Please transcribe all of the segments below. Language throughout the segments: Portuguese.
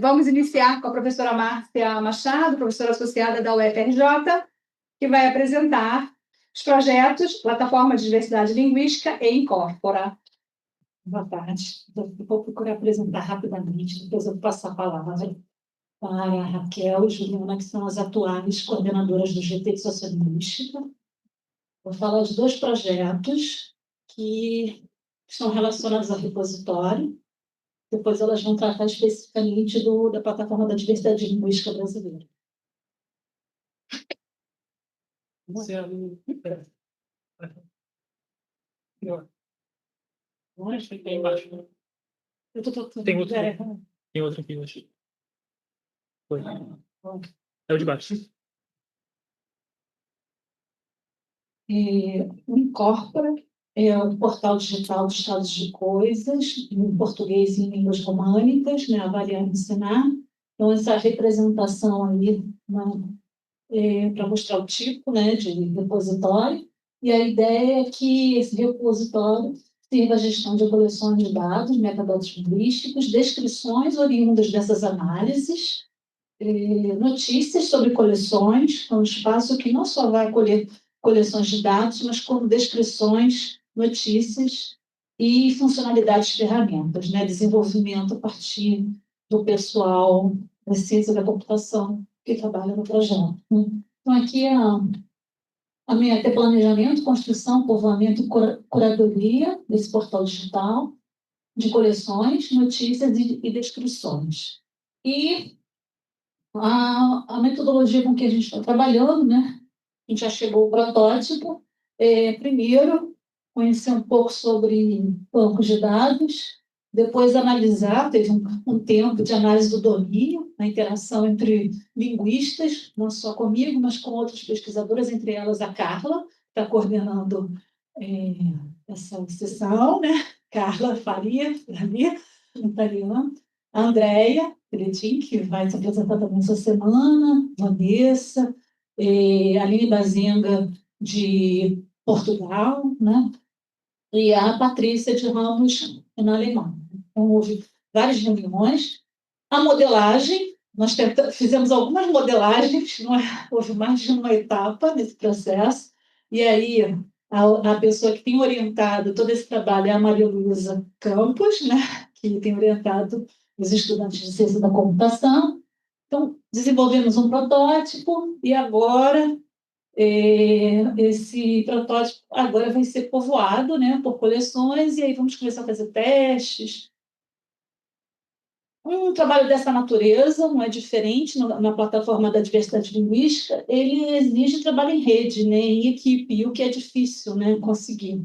Vamos iniciar com a professora Márcia Machado, professora associada da UFRJ, que vai apresentar os projetos Plataforma de Diversidade Linguística e Incorpora. Boa tarde. Vou procurar apresentar rapidamente, depois eu passo a palavra para a Raquel e Juliana, que são as atuais coordenadoras do GT de Sociolinguística. Vou falar de dois projetos que estão relacionados ao repositório. Depois elas vão tratar especificamente da Plataforma da Diversidade Linguística Brasileira. Tem embaixo. Tem outro. Tem outro aqui, eu acho. Foi. É o de baixo. O Incorpora é o portal digital de estados de coisas, em português e em línguas românicas, né, avaliar e ensinar. Então, essa representação aí, para mostrar o tipo, né, de repositório, e a ideia é que esse repositório sirva à gestão de coleções de dados, metadados linguísticos, descrições oriundas dessas análises, notícias sobre coleções, um espaço que não só vai acolher coleções de dados, mas como descrições, notícias e funcionalidades de ferramentas, né? Desenvolvimento a partir do pessoal da ciência da computação que trabalha no projeto. Né? Então, aqui a minha é planejamento, construção, povoamento e curadoria desse portal digital, de coleções, notícias e descrições. E a metodologia com que a gente está trabalhando, né? A gente já chegou ao protótipo. Primeiro, conhecer um pouco sobre bancos de dados, depois analisar, teve um tempo de análise do domínio, a interação entre linguistas, não só comigo, mas com outras pesquisadoras, entre elas a Carla, que está coordenando essa sessão, né? Carla Faria, italiana, a Andréia Cretin, que vai se apresentar também essa semana, Vanessa, a Aline Bazenga, de Portugal, né? E a Patrícia de Ramos, na Alemanha. Então, houve várias reuniões. A modelagem, nós fizemos algumas modelagens, houve mais de uma etapa nesse processo, e aí a pessoa que tem orientado todo esse trabalho é a Maria Luísa Campos, né? Que tem orientado os estudantes de ciência da computação. Então, desenvolvemos um protótipo e agora esse protótipo agora vai ser povoado, né, por coleções, e aí vamos começar a fazer testes. Um trabalho dessa natureza não é diferente na plataforma da diversidade linguística, ele exige trabalho em rede, né, em equipe, e o que é difícil, né, conseguir.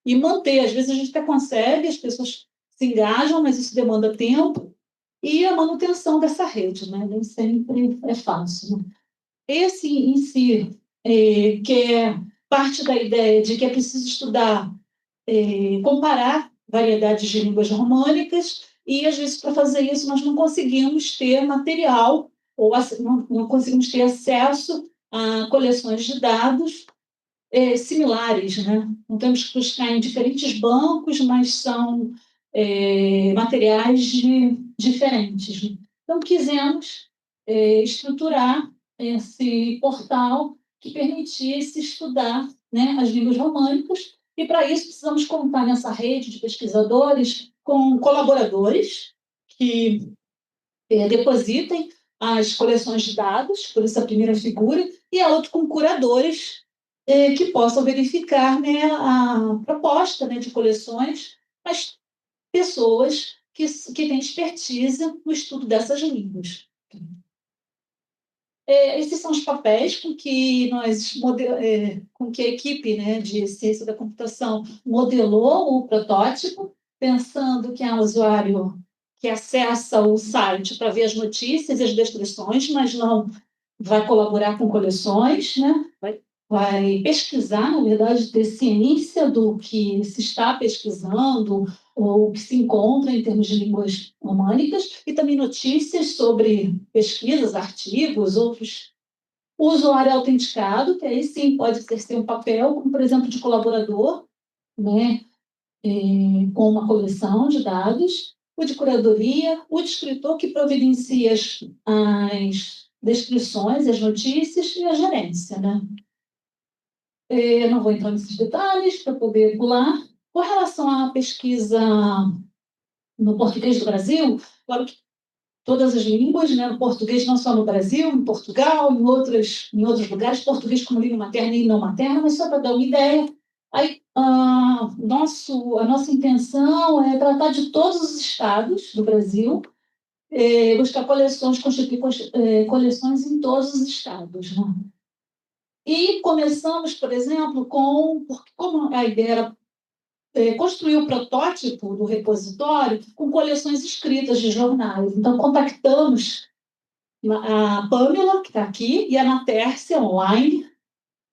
E manter, às vezes a gente até consegue, as pessoas se engajam, mas isso demanda tempo, e a manutenção dessa rede, né, nem sempre é fácil. Né? Esse em si, que é parte da ideia de que é preciso estudar, comparar variedades de línguas românicas, e às vezes para fazer isso nós não conseguimos ter material, ou não conseguimos ter acesso a coleções de dados similares, né? Não temos que buscar em diferentes bancos, mas são materiais diferentes. Então, quisemos estruturar esse portal que permitisse estudar, né, as línguas românicas, e para isso precisamos contar nessa rede de pesquisadores com colaboradores que depositem as coleções de dados, por essa primeira figura, e a outra com curadores que possam verificar, né, a proposta, né, de coleções, mas pessoas que têm expertise no estudo dessas línguas. Esses são os papéis com que com que a equipe, né, de ciência da computação modelou o protótipo, pensando que é um usuário que acessa o site para ver as notícias e as descrições, mas não vai colaborar com coleções, né? Vai pesquisar, na verdade, ter ciência do que se está pesquisando ou que se encontra em termos de línguas românicas, e também notícias sobre pesquisas, artigos, outros. O usuário autenticado, que aí sim pode exercer um papel, como, por exemplo, de colaborador, né, com uma coleção de dados. o de curadoria, o de escritor que providencia as descrições, as notícias e a gerência, né? Eu não vou entrar nesses detalhes para poder pular. Com relação à pesquisa no português do Brasil, claro que todas as línguas, né? O português não só no Brasil, em Portugal, em outros lugares, português como língua materna e não materna, mas só para dar uma ideia. Aí, a nossa intenção é tratar de todos os estados do Brasil, buscar coleções, constituir coleções em todos os estados, né? E começamos, por exemplo, porque como a ideia era construir o protótipo do repositório com coleções escritas de jornais. Então, contactamos a Pamela, que está aqui, e a Natércia, online.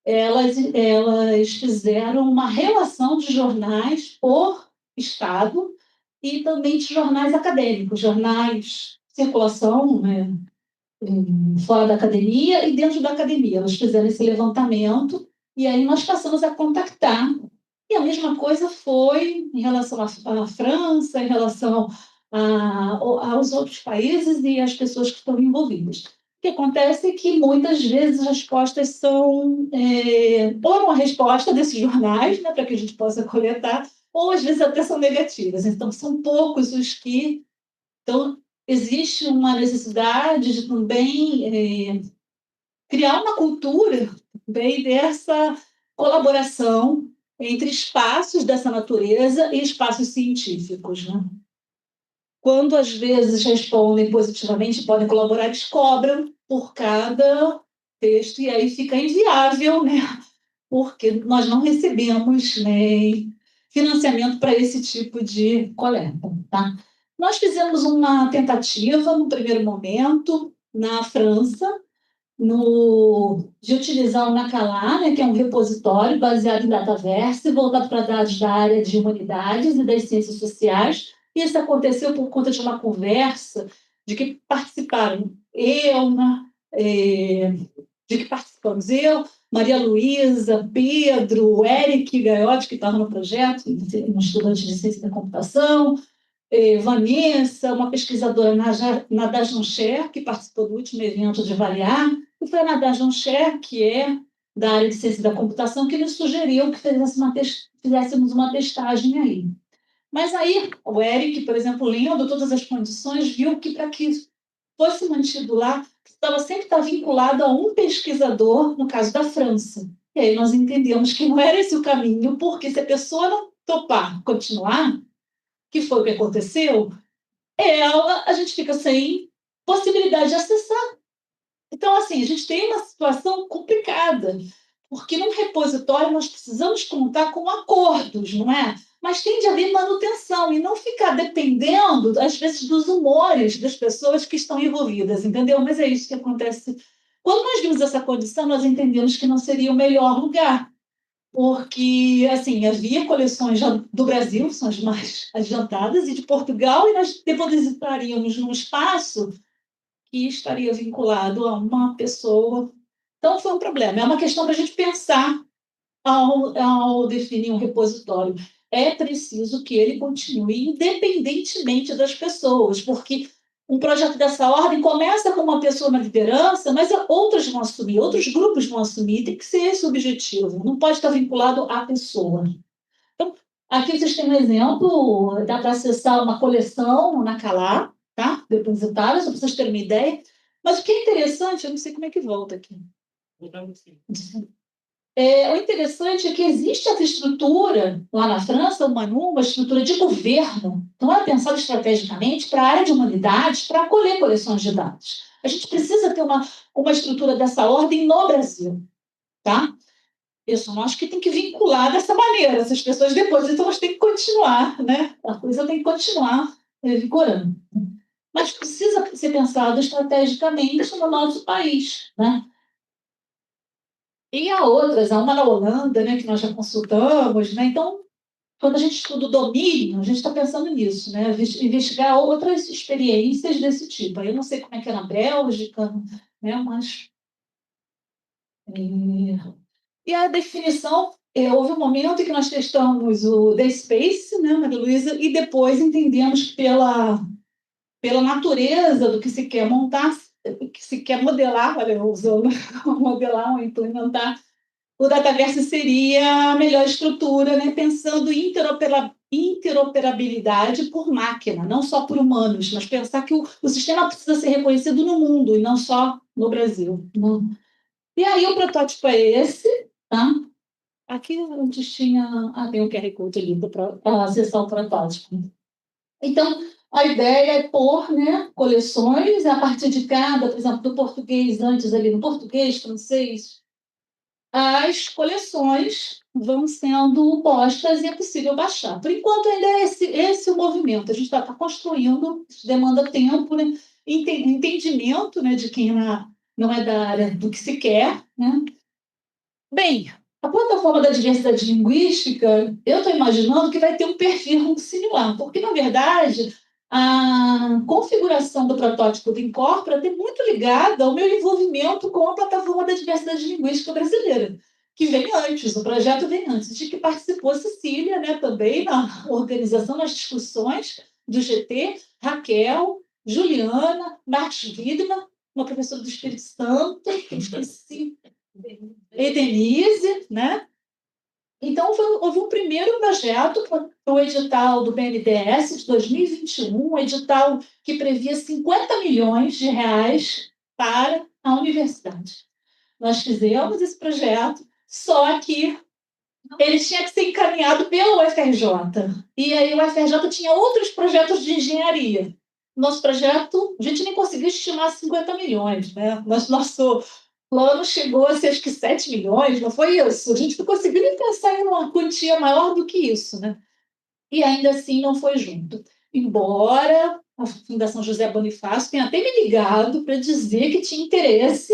Elas fizeram uma relação de jornais por estado e também de jornais acadêmicos, jornais de circulação, né, fora da academia e dentro da academia. Elas fizeram esse levantamento e aí nós passamos a contactar. E a mesma coisa foi em relação à França, em relação aos outros países e às pessoas que estão envolvidas. O que acontece é que muitas vezes as respostas são ou uma resposta desses jornais, né, para que a gente possa coletar, ou às vezes até são negativas. Então, são poucos os que. Então, existe uma necessidade de também criar uma cultura bem dessa colaboração entre espaços dessa natureza e espaços científicos, né? Quando às vezes respondem positivamente, podem colaborar, eles cobram por cada texto e aí fica inviável, né? Porque nós não recebemos, né, financiamento para esse tipo de coleta, tá? Nós fizemos uma tentativa no primeiro momento na França, de utilizar o Nacala, né, que é um repositório baseado em Dataverse, voltado para dados da área de humanidades e das ciências sociais. Isso aconteceu por conta de uma conversa de que participaram de que participamos eu, Maria Luísa, Pedro, Eric Gaiotti, que estava no projeto, um estudante de ciência da computação, Vanessa, uma pesquisadora, Nada Joncher, que participou do último evento de Avaliar, e foi a Nada Joncher, que é da área de ciência da computação, que nos sugeriu que fizéssemos uma testagem aí. Mas aí, o Eric, por exemplo, lendo todas as condições, viu que para que fosse mantido lá, sempre estar vinculado a um pesquisador, no caso da França. E aí nós entendemos que não era esse o caminho, porque se a pessoa não topar continuar, que foi o que aconteceu, a gente fica sem possibilidade de acessar. Então, assim, a gente tem uma situação complicada, porque num repositório nós precisamos contar com acordos, não é? Mas tem de haver manutenção e não ficar dependendo, às vezes, dos humores das pessoas que estão envolvidas, entendeu? Mas é isso que acontece. Quando nós vimos essa condição, nós entendemos que não seria o melhor lugar, porque, assim, havia coleções já do Brasil, são as mais adiantadas, e de Portugal, e nós depositaríamos num espaço que estaria vinculado a uma pessoa. Então, foi um problema. É uma questão para a gente pensar ao definir um repositório. É preciso que ele continue independentemente das pessoas, porque um projeto dessa ordem começa com uma pessoa na liderança, mas outras vão assumir, outros grupos vão assumir, tem que ser esse o objetivo, não pode estar vinculado à pessoa. Então, aqui vocês têm um exemplo, dá para acessar uma coleção na Calá, tá? Depositária, só para vocês terem uma ideia. Mas o que é interessante, eu não sei como é que volta aqui. O interessante é que existe essa estrutura lá na França, uma estrutura de governo, não é pensada estrategicamente para a área de humanidades, para acolher coleções de dados. A gente precisa ter uma estrutura dessa ordem no Brasil, tá? Eu só acho que tem que vincular dessa maneira. Essas pessoas depois, então, elas têm que continuar, né? A coisa tem que continuar vigorando. Mas precisa ser pensado estrategicamente no nosso país, né? E há outras, há uma na Holanda, né, que nós já consultamos, né? Então, quando a gente estuda o domínio, a gente está pensando nisso, né? Investigar outras experiências desse tipo. Aí eu não sei como é que é na Bélgica, né? Mas... E a definição houve um momento em que nós testamos o The Space, né, Maria Luísa, e depois entendemos que pela natureza do que se quer montar, que se quer modelar, olha, eu usando modelar ou implementar, o Dataverse seria a melhor estrutura, né, pensando em interoperabilidade por máquina, não só por humanos, mas pensar que o sistema precisa ser reconhecido no mundo e não só no Brasil. Né? E aí o protótipo é esse, tá? Aqui antes tinha... tem um QR Code ali para acessar o protótipo. Então, a ideia é pôr, né, coleções a partir de cada, por exemplo, do português, antes ali no português, francês, as coleções vão sendo postas e é possível baixar. Por enquanto, ainda é esse o movimento. A gente está construindo, isso demanda tempo, né, entendimento, né, de quem não é da área do que se quer. Né? Bem, a plataforma da diversidade linguística, eu estou imaginando que vai ter um perfil similar, porque, na verdade, a configuração do protótipo do Incorpora tem muito ligada ao meu envolvimento com a plataforma da diversidade linguística brasileira, que vem antes, o projeto vem antes, de que participou Cecília, né, também na organização, nas discussões do GT, Raquel, Juliana, Marcos Widman, uma professora do Espírito Santo, que eu esqueci, e Denise, né? Então, houve um primeiro projeto, o edital do BNDES de 2021, um edital que previa 50 milhões de reais para a universidade. Nós fizemos esse projeto, só que ele tinha que ser encaminhado pela UFRJ. E aí o UFRJ tinha outros projetos de engenharia. Nosso projeto, a gente nem conseguiu estimar 50 milhões. Né? Nosso plano chegou a ser, acho que 7 milhões, não foi isso? A gente não conseguiu nem pensar em uma quantia maior do que isso. Né? E ainda assim não foi junto. Embora a Fundação José Bonifácio tenha até me ligado para dizer que tinha interesse,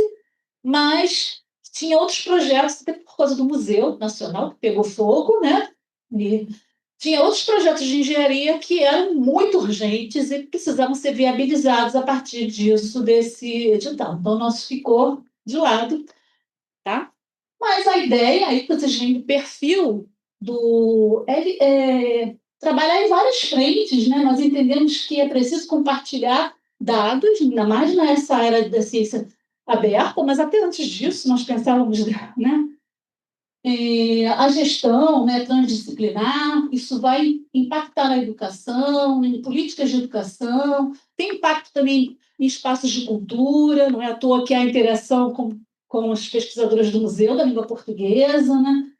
mas tinha outros projetos, até por causa do Museu Nacional, que pegou fogo, né? E tinha outros projetos de engenharia que eram muito urgentes e precisavam ser viabilizados a partir disso, desse edital. Então, o nosso ficou de lado, tá? Mas a ideia, aí que vocês veem o perfil é trabalhar em várias frentes, né? Nós entendemos que é preciso compartilhar dados, ainda mais nessa área da ciência aberta, mas até antes disso nós pensávamos, né? A gestão, né, transdisciplinar, isso vai impactar na educação, em políticas de educação, tem impacto também em espaços de cultura, não é à toa que há interação com as pesquisadoras do Museu da Língua Portuguesa. Né?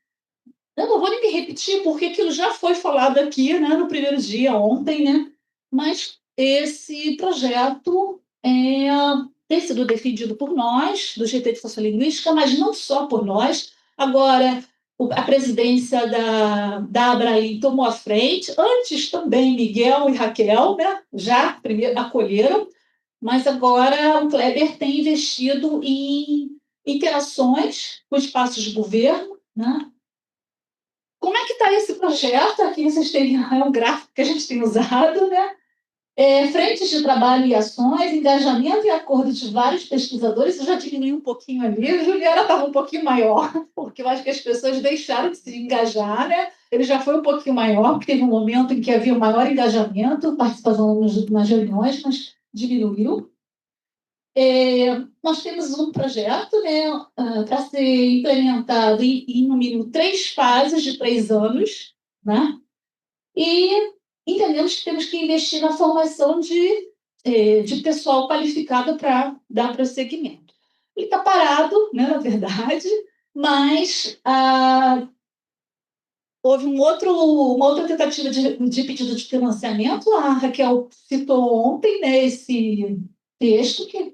Eu não vou nem me repetir, porque aquilo já foi falado aqui, né, no primeiro dia, ontem, né? Mas esse projeto tem sido defendido por nós, do GT de Sociolinguística, mas não só por nós. Agora, a presidência da Abraim tomou a frente, antes também Miguel e Raquel, né, já primeiro acolheram, mas agora o Kleber tem investido em interações com espaços de governo. Né? Como é que está esse projeto? Aqui vocês têm um gráfico que a gente tem usado, né? Frentes de trabalho e ações, engajamento e acordo de vários pesquisadores. Eu já diminui um pouquinho ali, a Juliana estava um pouquinho maior, porque eu acho que as pessoas deixaram de se engajar, né? Ele já foi um pouquinho maior, porque teve um momento em que havia um maior engajamento, participação nas reuniões, mas diminuiu. Nós temos um projeto, né, para ser implementado em, no mínimo, 3 fases de 3 anos, né? E entendemos que temos que investir na formação de pessoal qualificado para dar prosseguimento. Ele está parado, né, na verdade, mas houve uma outra tentativa de pedido de financiamento. A Raquel citou ontem, né, esse texto que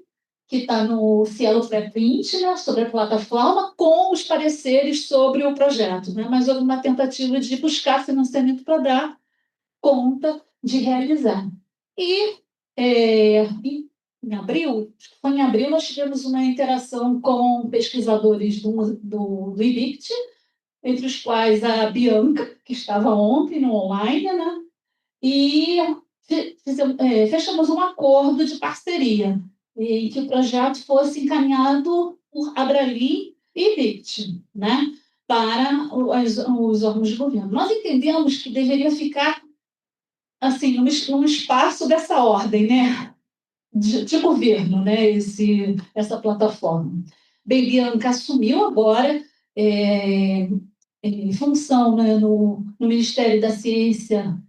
está no Cielo Pré-Print, né, sobre a plataforma, com os pareceres sobre o projeto. Né, mas houve uma tentativa de buscar financiamento para dar conta de realizar. E em abril, acho que foi em abril, nós tivemos uma interação com pesquisadores do IBICT, entre os quais a Bianca, que estava ontem no online, né? E fechamos um acordo de parceria, e que o projeto fosse encaminhado por Abralim e IBICT, né? para os órgãos de governo. Nós entendemos que deveria ficar assim, num espaço dessa ordem, né? De governo, né? Essa plataforma. Bem, Bianca assumiu agora função, né, no Ministério da Ciência,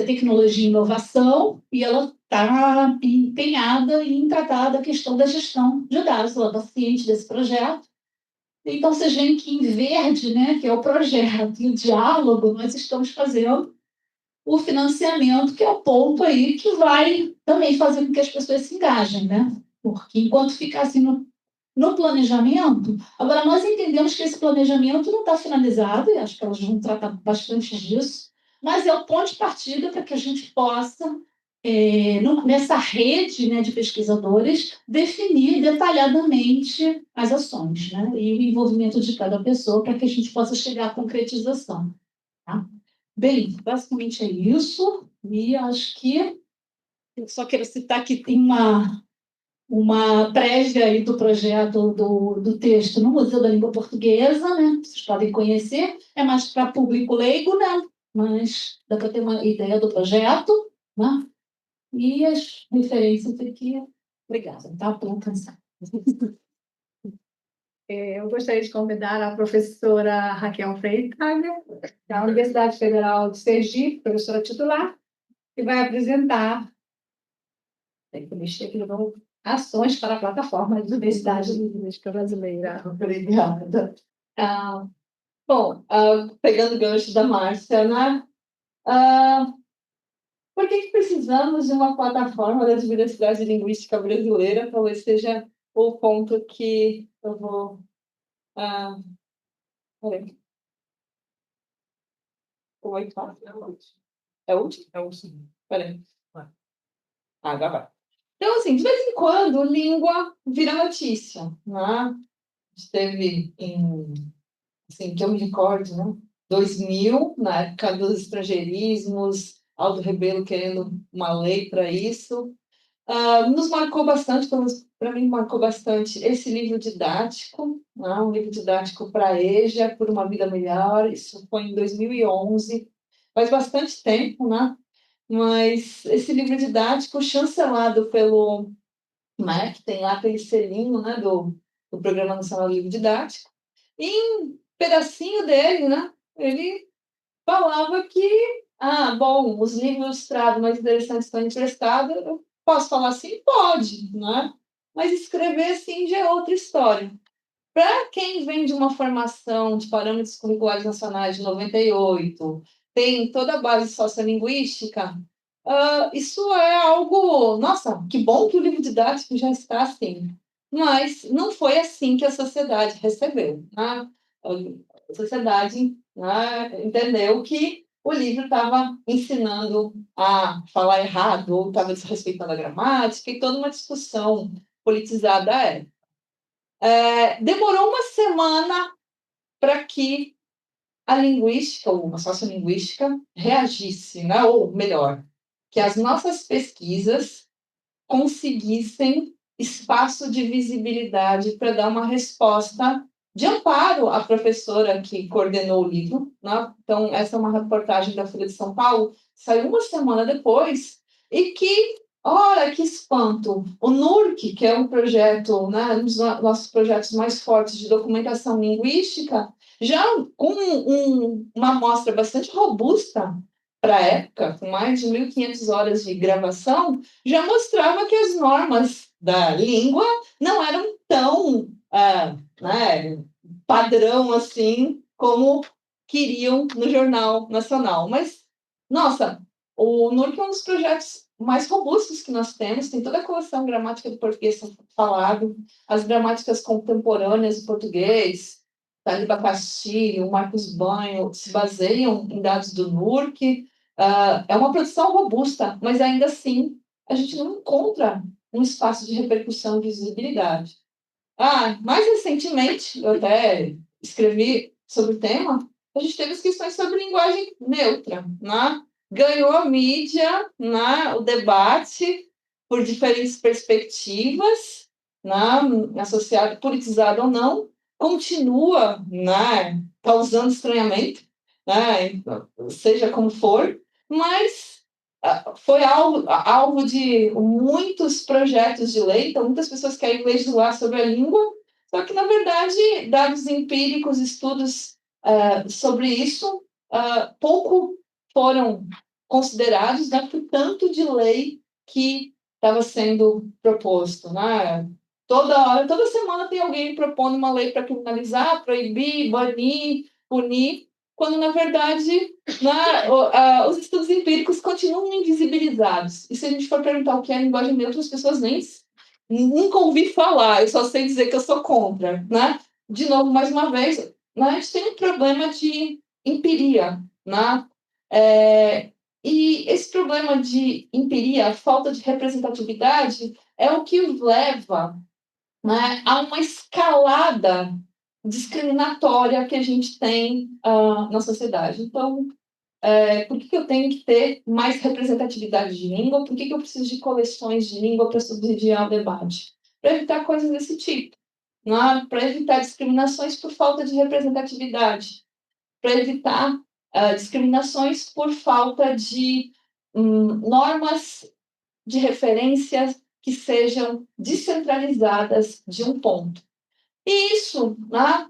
Tecnologia e Inovação, e ela está empenhada em tratar da questão da gestão de dados. Ela está ciente desse projeto. Então, vocês veem que em verde, né, que é o projeto e o diálogo, nós estamos fazendo o financiamento, que é o ponto aí que vai também fazer com que as pessoas se engajem, né? Porque enquanto ficar assim no planejamento, agora nós entendemos que esse planejamento não está finalizado, e acho que elas vão tratar bastante disso, mas é o ponto de partida para que a gente possa, nessa rede, né, de pesquisadores, definir detalhadamente as ações, né, e o envolvimento de cada pessoa para que a gente possa chegar à concretização. Tá? Bem, basicamente é isso, e acho que eu só quero citar que tem uma prévia aí do projeto do texto no Museu da Língua Portuguesa, né? Vocês podem conhecer, é mais para público leigo, né? Mas dá para ter uma ideia do projeto, né? E as referências aqui. Obrigada, tá? Pela atenção. Eu gostaria de convidar a professora Raquel Freitag, da Universidade Federal de Sergipe, professora titular, que vai apresentar ações para a plataforma de Universidade Linguística Brasileira. Obrigada. Pegando o gancho da Márcia, né? Por que precisamos de uma plataforma da diversidade linguística brasileira? Talvez seja o ponto que eu vou... Peraí. Oi, tá? É o último? É o último. Peraí. Agora vai. Então, assim, de vez em quando, língua vira notícia, né? A gente teve assim, que eu me recordo, né? 2000, na época dos estrangeirismos, Aldo Rebelo querendo uma lei para isso. Nos marcou bastante, para mim marcou bastante esse livro didático, né? Um livro didático para a EJA, por uma vida melhor, isso foi em 2011, faz bastante tempo, né? Mas esse livro didático, chancelado pelo MEC, tem lá aquele selinho, né, do Programa Nacional de Livro Didático, e um pedacinho dele, né, ele falava que, bom, os livros ilustrados mais interessantes estão emprestados, eu posso falar assim? Pode, né? Mas escrever assim já é outra história. Para quem vem de uma formação de parâmetros curriculares nacionais de 98, tem toda a base sociolinguística, isso é algo... Nossa, que bom que o livro didático já está assim. Mas não foi assim que a sociedade recebeu, né? A sociedade, né, entendeu que o livro estava ensinando a falar errado, ou estava desrespeitando a gramática, e toda uma discussão politizada é. Demorou uma semana para que a linguística, ou a sociolinguística, reagisse, né? Ou melhor, que as nossas pesquisas conseguissem espaço de visibilidade para dar uma resposta de amparo à professora que coordenou o livro, né? Então, essa é uma reportagem da Folha de São Paulo, saiu uma semana depois, e que, olha que espanto, o NURC, que é um projeto, né, um dos nossos projetos mais fortes de documentação linguística, já com uma amostra bastante robusta para a época, com mais de 1.500 horas de gravação, já mostrava que as normas da língua não eram tão padrão assim como queriam no Jornal Nacional. Mas, nossa, o NURC é um dos projetos mais robustos que nós temos, tem toda a coleção gramática do português falado, as gramáticas contemporâneas do português, Taliba Castilho, Marcos Banho, se baseiam em dados do NURC. É uma produção robusta, mas ainda assim a gente não encontra um espaço de repercussão e visibilidade. Mais recentemente, eu até escrevi sobre o tema, a gente teve as questões sobre linguagem neutra, né? Ganhou a mídia, né? O debate por diferentes perspectivas, né? Associado, politizado ou não, continua, né, causando estranhamento, né, seja como for, mas foi alvo de muitos projetos de lei, então muitas pessoas querem legislar sobre a língua, só que, na verdade, dados empíricos, estudos sobre isso, pouco foram considerados, né, por tanto de lei que estava sendo proposto, né? Toda semana tem alguém propondo uma lei para criminalizar, proibir, banir, punir, quando, na verdade, né, os estudos empíricos continuam invisibilizados. E se a gente for perguntar o que é linguagem neutra, as pessoas nunca ouvi falar, eu só sei dizer que eu sou contra. Né? De novo, mais uma vez, né, a gente tem um problema de empiria. Né? E esse problema de empiria, a falta de representatividade, é o que leva, né, a uma escalada discriminatória que a gente tem na sociedade. Então, por que eu tenho que ter mais representatividade de língua? Por que eu preciso de coleções de língua para subsidiar o debate? Para evitar coisas desse tipo, né? Para evitar discriminações por falta de representatividade, para evitar discriminações por falta de normas de referência que sejam descentralizadas de um ponto. E isso, né,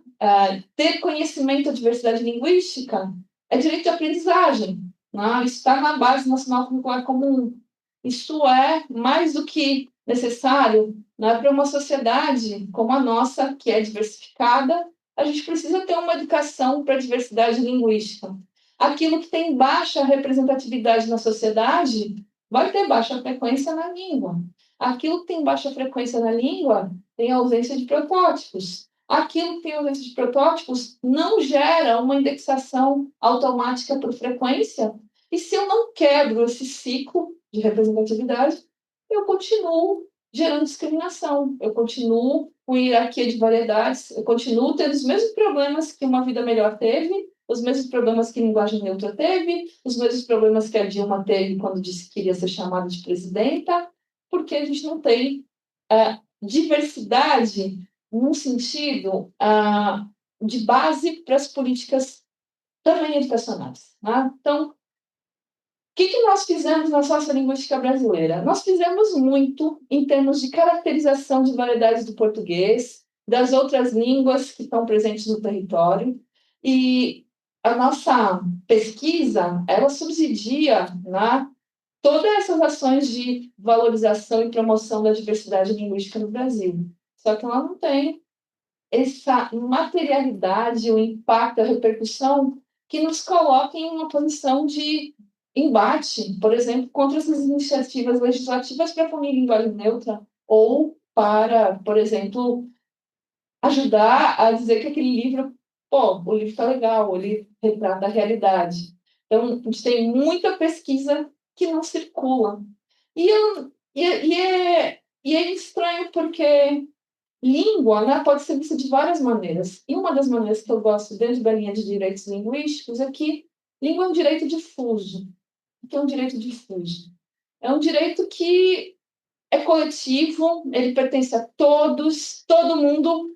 ter conhecimento da diversidade linguística é direito de aprendizagem. Né? Isso está na base nacional curricular comum. Isso é mais do que necessário, né, para uma sociedade como a nossa, que é diversificada. A gente precisa ter uma educação para a diversidade linguística. Aquilo que tem baixa representatividade na sociedade vai ter baixa frequência na língua. Aquilo que tem baixa frequência na língua tem ausência de protótipos. Aquilo que tem ausência de protótipos não gera uma indexação automática por frequência. E se eu não quebro esse ciclo de representatividade, eu continuo gerando discriminação, eu continuo com hierarquia de variedades, eu continuo tendo os mesmos problemas que Uma Vida Melhor teve, os mesmos problemas que Linguagem Neutra teve, os mesmos problemas que a Dilma teve quando disse que queria ser chamada de presidenta, porque a gente não tem diversidade num sentido de base para as políticas também educacionais. Né? Então, o que nós fizemos na sociolinguística brasileira? Nós fizemos muito em termos de caracterização de variedades do português, das outras línguas que estão presentes no território, e a nossa pesquisa, ela subsidia, né, todas essas ações de valorização e promoção da diversidade linguística no Brasil. Só que ela não tem essa materialidade, o impacto, a repercussão que nos coloca em uma posição de embate, por exemplo, contra essas iniciativas legislativas para punir linguagem neutra ou para, por exemplo, ajudar a dizer que aquele livro, o livro está legal, ele retrata a realidade. Então, a gente tem muita pesquisa que não circula. E é estranho porque língua, né, pode ser vista de várias maneiras. E uma das maneiras que eu gosto dentro da linha de direitos linguísticos é que língua é um direito difuso. O que é um direito difuso? É um direito que é coletivo, ele pertence a todos, todo mundo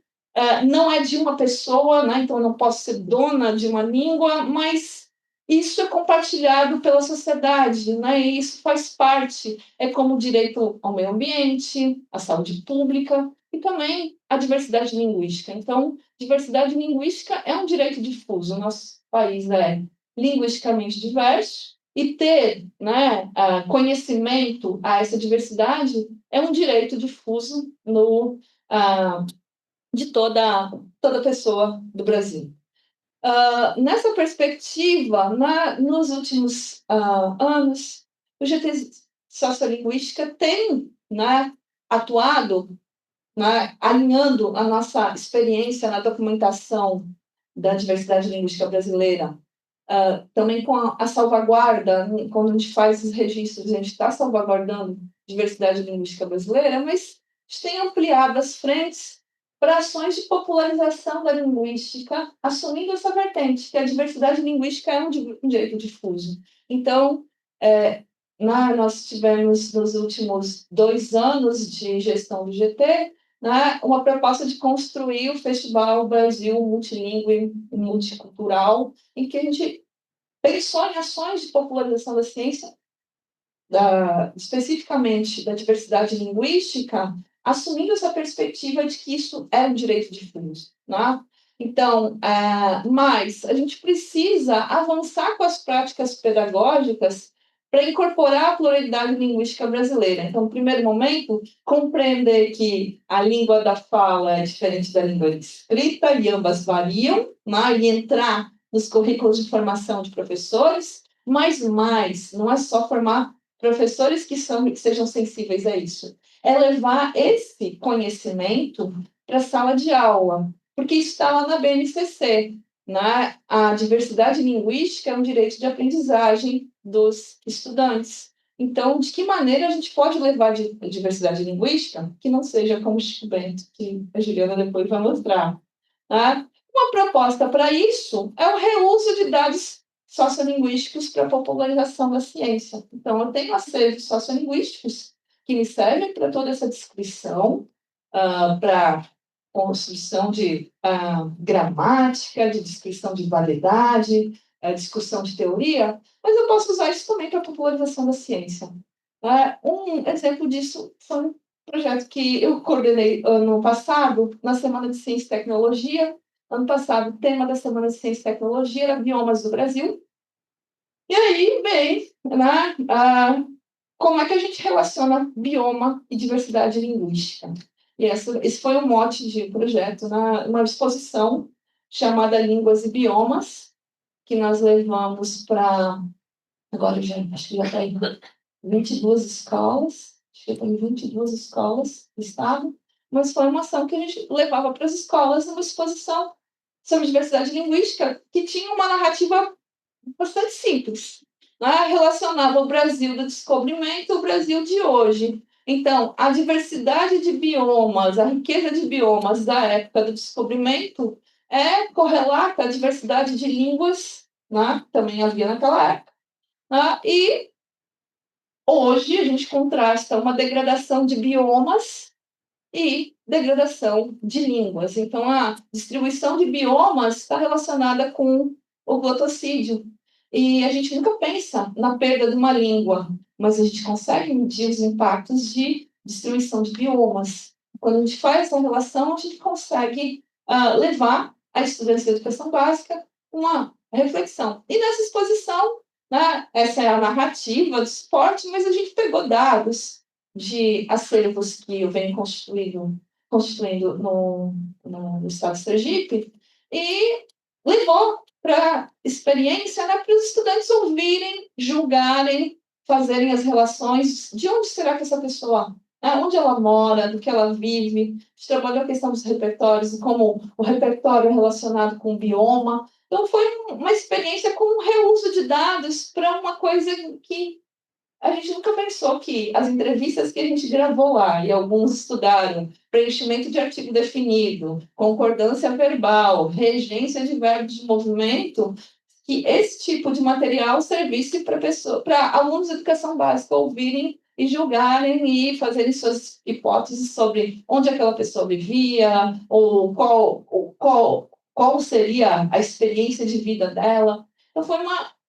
não é de uma pessoa, né? Então eu não posso ser dona de uma língua, mas isso é compartilhado pela sociedade, né? E isso faz parte, é como o direito ao meio ambiente, à saúde pública e também à diversidade linguística. Então, diversidade linguística é um direito difuso. O nosso país é linguisticamente diverso e ter, né, conhecimento a essa diversidade é um direito difuso de toda pessoa do Brasil. Nessa perspectiva, nos últimos anos, o GT Sociolinguística tem, né, atuado, né, alinhando a nossa experiência na documentação da diversidade linguística brasileira, também com a salvaguarda, quando a gente faz os registros, a gente está salvaguardando a diversidade linguística brasileira, mas a gente tem ampliado as frentes para ações de popularização da linguística, assumindo essa vertente, que a diversidade linguística é um direito difuso. Então, nós tivemos, nos últimos 2 anos de gestão do GT, né, uma proposta de construir o Festival Brasil Multilingüe e Multicultural, em que a gente pensou em ações de popularização da ciência, especificamente da diversidade linguística, assumindo essa perspectiva de que isso é um direito difuso, né? Então, mas a gente precisa avançar com as práticas pedagógicas para incorporar a pluralidade linguística brasileira. Então, no primeiro momento, compreender que a língua da fala é diferente da língua escrita e ambas variam, né? E entrar nos currículos de formação de professores, mas mais, não é só formar professores que sejam sensíveis a isso, é levar esse conhecimento para a sala de aula, porque isso está lá na BNCC, né? A diversidade linguística é um direito de aprendizagem dos estudantes. Então, de que maneira a gente pode levar a diversidade linguística que não seja como o Chico Bento, que a Juliana depois vai mostrar, né? Uma proposta para isso é o reuso de dados sociolinguísticos para a popularização da ciência. Então, eu tenho acervos sociolinguísticos que me servem para toda essa descrição, para construção de gramática, de descrição de validade, discussão de teoria, mas eu posso usar isso também para a popularização da ciência. Um exemplo disso foi um projeto que eu coordenei ano passado, na Semana de Ciência e Tecnologia. Ano passado, o tema da Semana de Ciência e Tecnologia era Biomas do Brasil. E aí, bem, né, como é que a gente relaciona bioma e diversidade linguística? E esse foi o mote de projeto, uma exposição chamada Línguas e Biomas, que nós levamos para, agora acho que já está em 22 escolas, acho que tem 22 escolas do estado, mas foi uma ação que a gente levava para as escolas, uma exposição sobre diversidade linguística, que tinha uma narrativa bastante simples, né? Relacionava o Brasil do descobrimento ao Brasil de hoje. Então, a diversidade de biomas, a riqueza de biomas da época do descobrimento é correlata à diversidade de línguas, né? Também havia naquela época. Né? E hoje a gente contrasta uma degradação de biomas e degradação de línguas. Então, a distribuição de biomas está relacionada com o glottocídio. E a gente nunca pensa na perda de uma língua, mas a gente consegue medir os impactos de destruição de biomas. Quando a gente faz essa relação, a gente consegue levar a estudantes de educação básica uma reflexão. E nessa exposição, né, essa é a narrativa do esporte, mas a gente pegou dados de acervos que eu venho constituindo no estado de Sergipe, e levou para a experiência, né, para os estudantes ouvirem, julgarem, fazerem as relações de onde será que essa pessoa, onde ela mora, do que ela vive. A gente trabalhou a questão dos repertórios e como o repertório é relacionado com o bioma. Então, foi uma experiência com o reuso de dados para uma coisa que a gente nunca pensou que as entrevistas que a gente gravou lá, e alguns estudaram preenchimento de artigo definido, concordância verbal, regência de verbos de movimento, que esse tipo de material servisse para alunos de educação básica ouvirem e julgarem e fazerem suas hipóteses sobre onde aquela pessoa vivia, ou qual seria a experiência de vida dela. Então, foi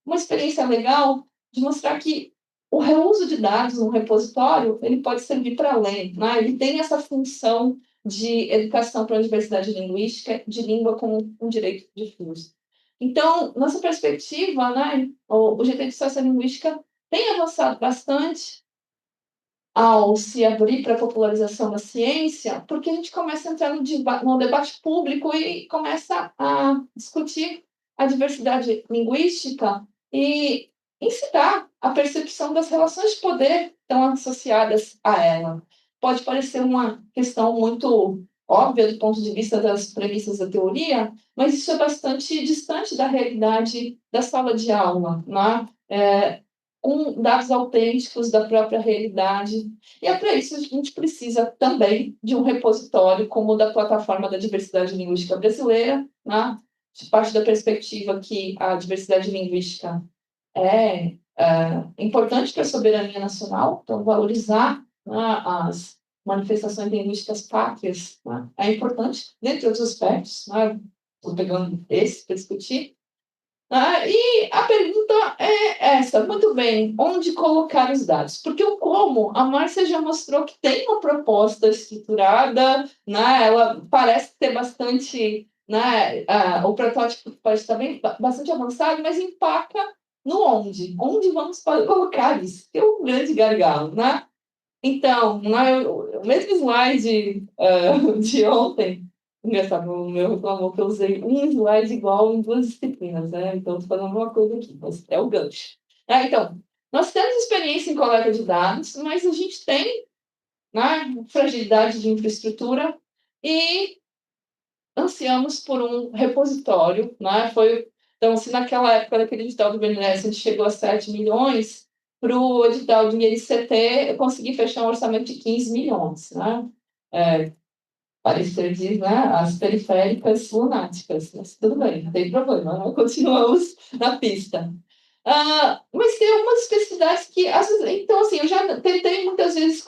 uma experiência legal de mostrar que o reuso de dados no repositório, ele pode servir para além, né? Ele tem essa função de educação para a diversidade linguística, de língua como um direito difuso. Então, nossa perspectiva, né, o GT de Sociolinguística tem avançado bastante ao se abrir para a popularização da ciência, porque a gente começa a entrar no debate público e começa a discutir a diversidade linguística e incitar a percepção das relações de poder que estão associadas a ela. Pode parecer uma questão muito óbvia do ponto de vista das premissas da teoria, mas isso é bastante distante da realidade da sala de aula, né? Com dados autênticos da própria realidade. E é para isso que a gente precisa também de um repositório como o da Plataforma da Diversidade Linguística Brasileira, né? De parte da perspectiva que a diversidade linguística é importante para a soberania nacional, então valorizar, né, as manifestações linguísticas pátrias, né? É importante, dentre outros aspectos, né? Estou pegando esse para discutir. E a pergunta é essa, muito bem, onde colocar os dados? Porque o como, a Márcia já mostrou que tem uma proposta estruturada, né? Ela parece ter bastante, né? O protótipo pode estar bastante avançado, mas empaca no onde. Onde vamos colocar isso? Que é um grande gargalo, né? Então, o mesmo slide de ontem, engraçado, o meu reclamou que eu usei um slide igual em duas disciplinas, né? Então, estou fazendo uma coisa aqui, mas é o gancho. Então, nós temos experiência em coleta de dados, mas a gente tem, né, fragilidade de infraestrutura e ansiamos por um repositório, né? Então, se naquela época daquele edital do BNDES a gente chegou a 7 milhões, para o edital do INCT eu consegui fechar um orçamento de 15 milhões, né? Parecer de, né, as periféricas lunáticas, mas tudo bem, não tem problema, né? Continuamos na pista. Mas tem algumas especificidades que, às vezes, então, assim, eu já tentei muitas vezes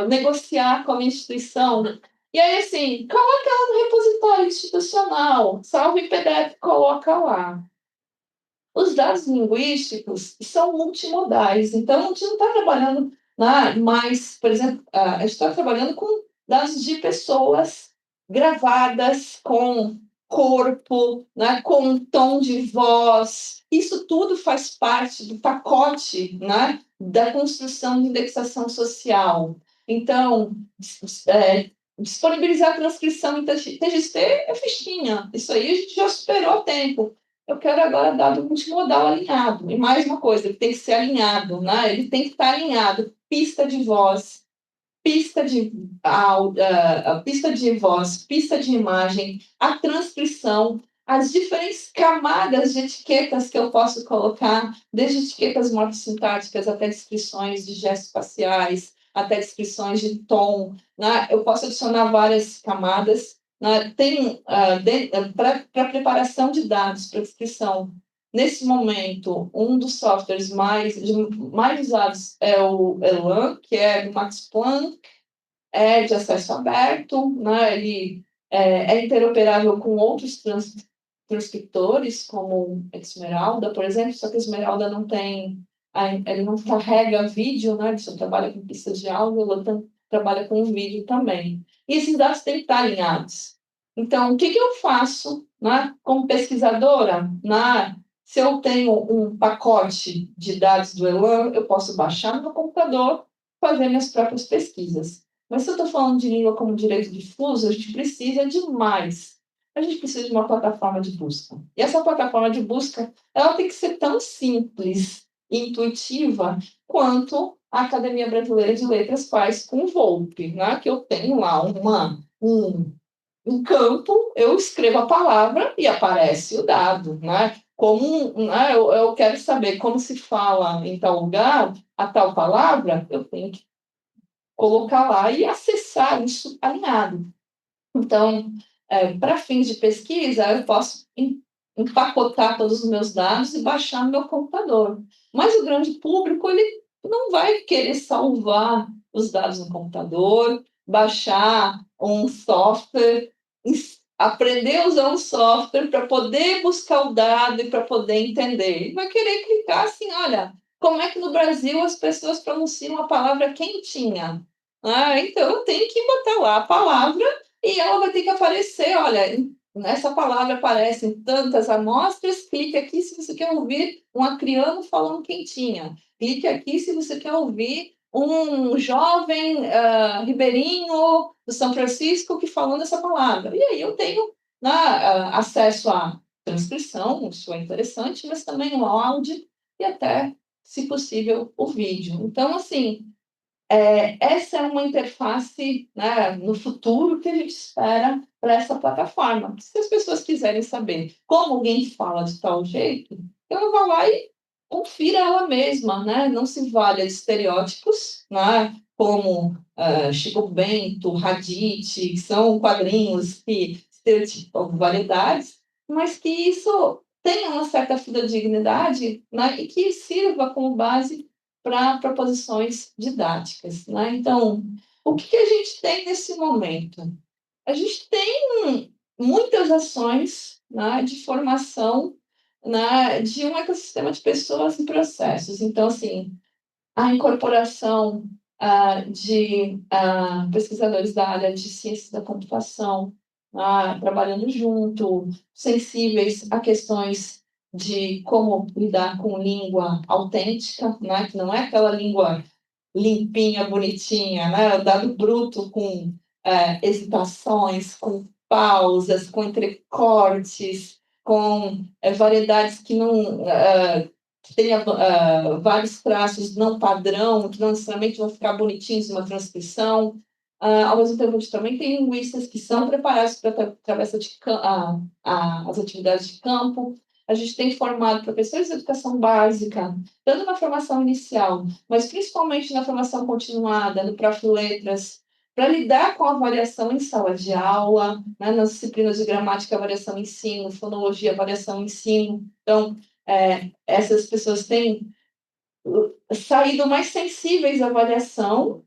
negociar com a instituição, e aí, assim, coloca ela no repositório institucional, salva em PDF, coloca lá. Os dados linguísticos são multimodais, então a gente não está trabalhando mais, por exemplo, a gente está trabalhando com dados de pessoas gravadas com corpo, né, com tom de voz. Isso tudo faz parte do pacote, né, da construção de indexação social. Então, disponibilizar a transcrição em TXT é fichinha. Isso aí a gente já superou o tempo. Eu quero agora dado multimodal alinhado. E mais uma coisa, ele tem que ser alinhado, né? Ele tem que estar alinhado. Pista de voz, pista de pista de voz, pista de imagem, a transcrição, as diferentes camadas de etiquetas que eu posso colocar, desde etiquetas morfossintáticas até descrições de gestos faciais, até descrições de tom, né? Eu posso adicionar várias camadas. Tem para preparação de dados, para descrição. Nesse momento, um dos softwares mais usados é o Elan, que é do Max Planck, é de acesso aberto, né? Ele é interoperável com outros transcriptores, como Esmeralda, por exemplo, só que Esmeralda não tem, ele não carrega vídeo, né? Ele só trabalha com pistas de áudio, ela trabalha com vídeo também. E esses dados têm que estar alinhados. Então, o que eu faço, né, como pesquisadora? Se eu tenho um pacote de dados do Elan, eu posso baixar no meu computador, fazer minhas próprias pesquisas. Mas se eu estou falando de língua como direito difuso, a gente precisa de mais. A gente precisa de uma plataforma de busca. E essa plataforma de busca, ela tem que ser tão simples e intuitiva quanto a Academia Brasileira de Letras faz com o Volpe, né? Que eu tenho lá um campo, eu escrevo a palavra e aparece o dado, né? Eu quero saber como se fala em tal lugar a tal palavra, eu tenho que colocar lá e acessar isso alinhado. Então, para fins de pesquisa, eu posso empacotar todos os meus dados e baixar no meu computador. Mas o grande público, ele não vai querer salvar os dados no computador, baixar um software, aprender a usar um software para poder buscar o dado e para poder entender. Ele vai querer clicar assim, olha, como é que no Brasil as pessoas pronunciam a palavra quentinha? Então eu tenho que botar lá a palavra e ela vai ter que aparecer, olha, essa palavra aparece em tantas amostras, clique aqui se você quer ouvir um acriano falando quentinha. Clique aqui se você quer ouvir um jovem ribeirinho do São Francisco que falando essa palavra. E aí eu tenho acesso à transcrição, isso é interessante, mas também o áudio e até, se possível, o vídeo. Então, assim, essa é uma interface, né, no futuro que a gente espera para essa plataforma. Se as pessoas quiserem saber como alguém fala de tal jeito, ela vai lá e confira ela mesma, né? Não se valha de estereótipos, né, como Chico Bento, Radite, que são quadrinhos que estereotipam variedades, mas que isso tenha uma certa fidedignidade, né, e que sirva como base para proposições didáticas, né? Então, O que a gente tem nesse momento? A gente tem muitas ações, né, de formação, né, de um ecossistema de pessoas e processos. Então, assim, a incorporação de pesquisadores da área de ciências da computação, trabalhando junto, sensíveis a questões de como lidar com língua autêntica, né, que não é aquela língua limpinha, bonitinha, né, o dado bruto com hesitações, com pausas, com entrecortes, com variedades que não que tenha vários traços não padrão, que não necessariamente vão ficar bonitinhos em uma transcrição. Ao mesmo tempo, a gente também tem linguistas que são preparados para através de as atividades de campo. A gente tem formado professores de educação básica, tanto na formação inicial, mas principalmente na formação continuada, no Prof. Letras, para lidar com a variação em sala de aula, né, nas disciplinas de gramática, variação ensino, fonologia, variação ensino. Então, essas pessoas têm saído mais sensíveis à variação,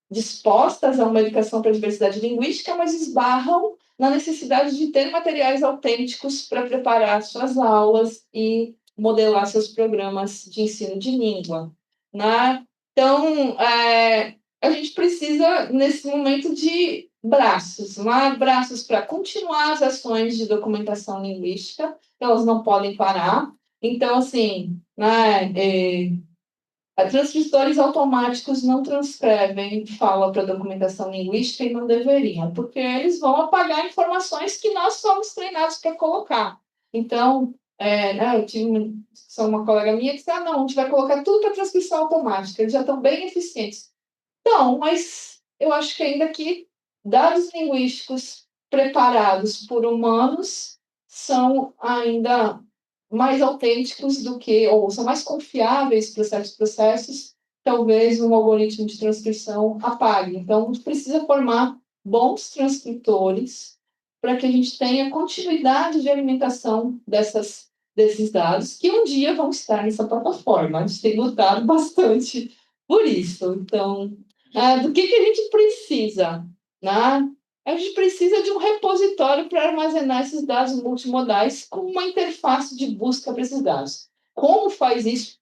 dispostas a uma educação para a diversidade linguística, mas esbarram na necessidade de ter materiais autênticos para preparar suas aulas e modelar seus programas de ensino de língua, né? Então, a gente precisa, nesse momento, de braços, né? Braços para continuar as ações de documentação linguística, elas não podem parar. Então, assim, né, transcritores automáticos não transcrevem fala para documentação linguística e não deveriam, porque eles vão apagar informações que nós somos treinados para colocar. Então, eu tive uma discussão com uma colega minha que disse, não, a gente vai colocar tudo para transcrição automática, eles já estão bem eficientes. Então, mas eu acho que ainda que dados linguísticos preparados por humanos são ainda mais autênticos do que, ou são mais confiáveis para certos processos, talvez um algoritmo de transcrição apague. Então, a gente precisa formar bons transcritores para que a gente tenha continuidade de alimentação desses dados, que um dia vão estar nessa plataforma. A gente tem lutado bastante por isso. Então, do que a gente precisa? Né? A gente precisa de um repositório para armazenar esses dados multimodais com uma interface de busca para esses dados. Como faz isso?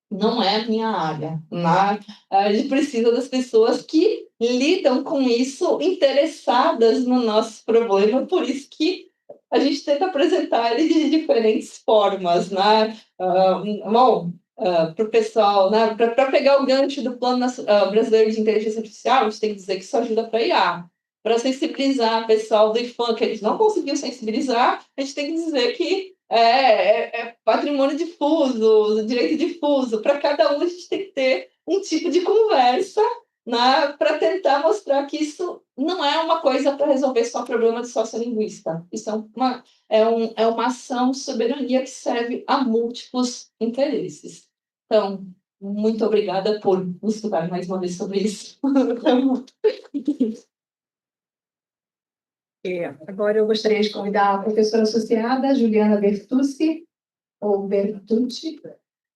Não é a minha área. Né? A gente precisa das pessoas que lidam com isso, interessadas no nosso problema, por isso que a gente tenta apresentar ele de diferentes formas. Né? Para o pessoal, né? Para pegar o gancho do Plano Brasileiro de Inteligência Artificial, a gente tem que dizer que isso ajuda para IA. Para sensibilizar o pessoal do IFAM, que eles não conseguiam sensibilizar, a gente tem que dizer que é patrimônio difuso, direito difuso. Para cada um, a gente tem que ter um tipo de conversa, né, para tentar mostrar que isso não é uma coisa para resolver só problema de sociolinguista. Isso é uma ação de soberania que serve a múltiplos interesses. Então, muito obrigada por nos estudar mais uma vez sobre isso. Agora eu gostaria de convidar a professora associada Juliana Bertucci, ou Bertucci,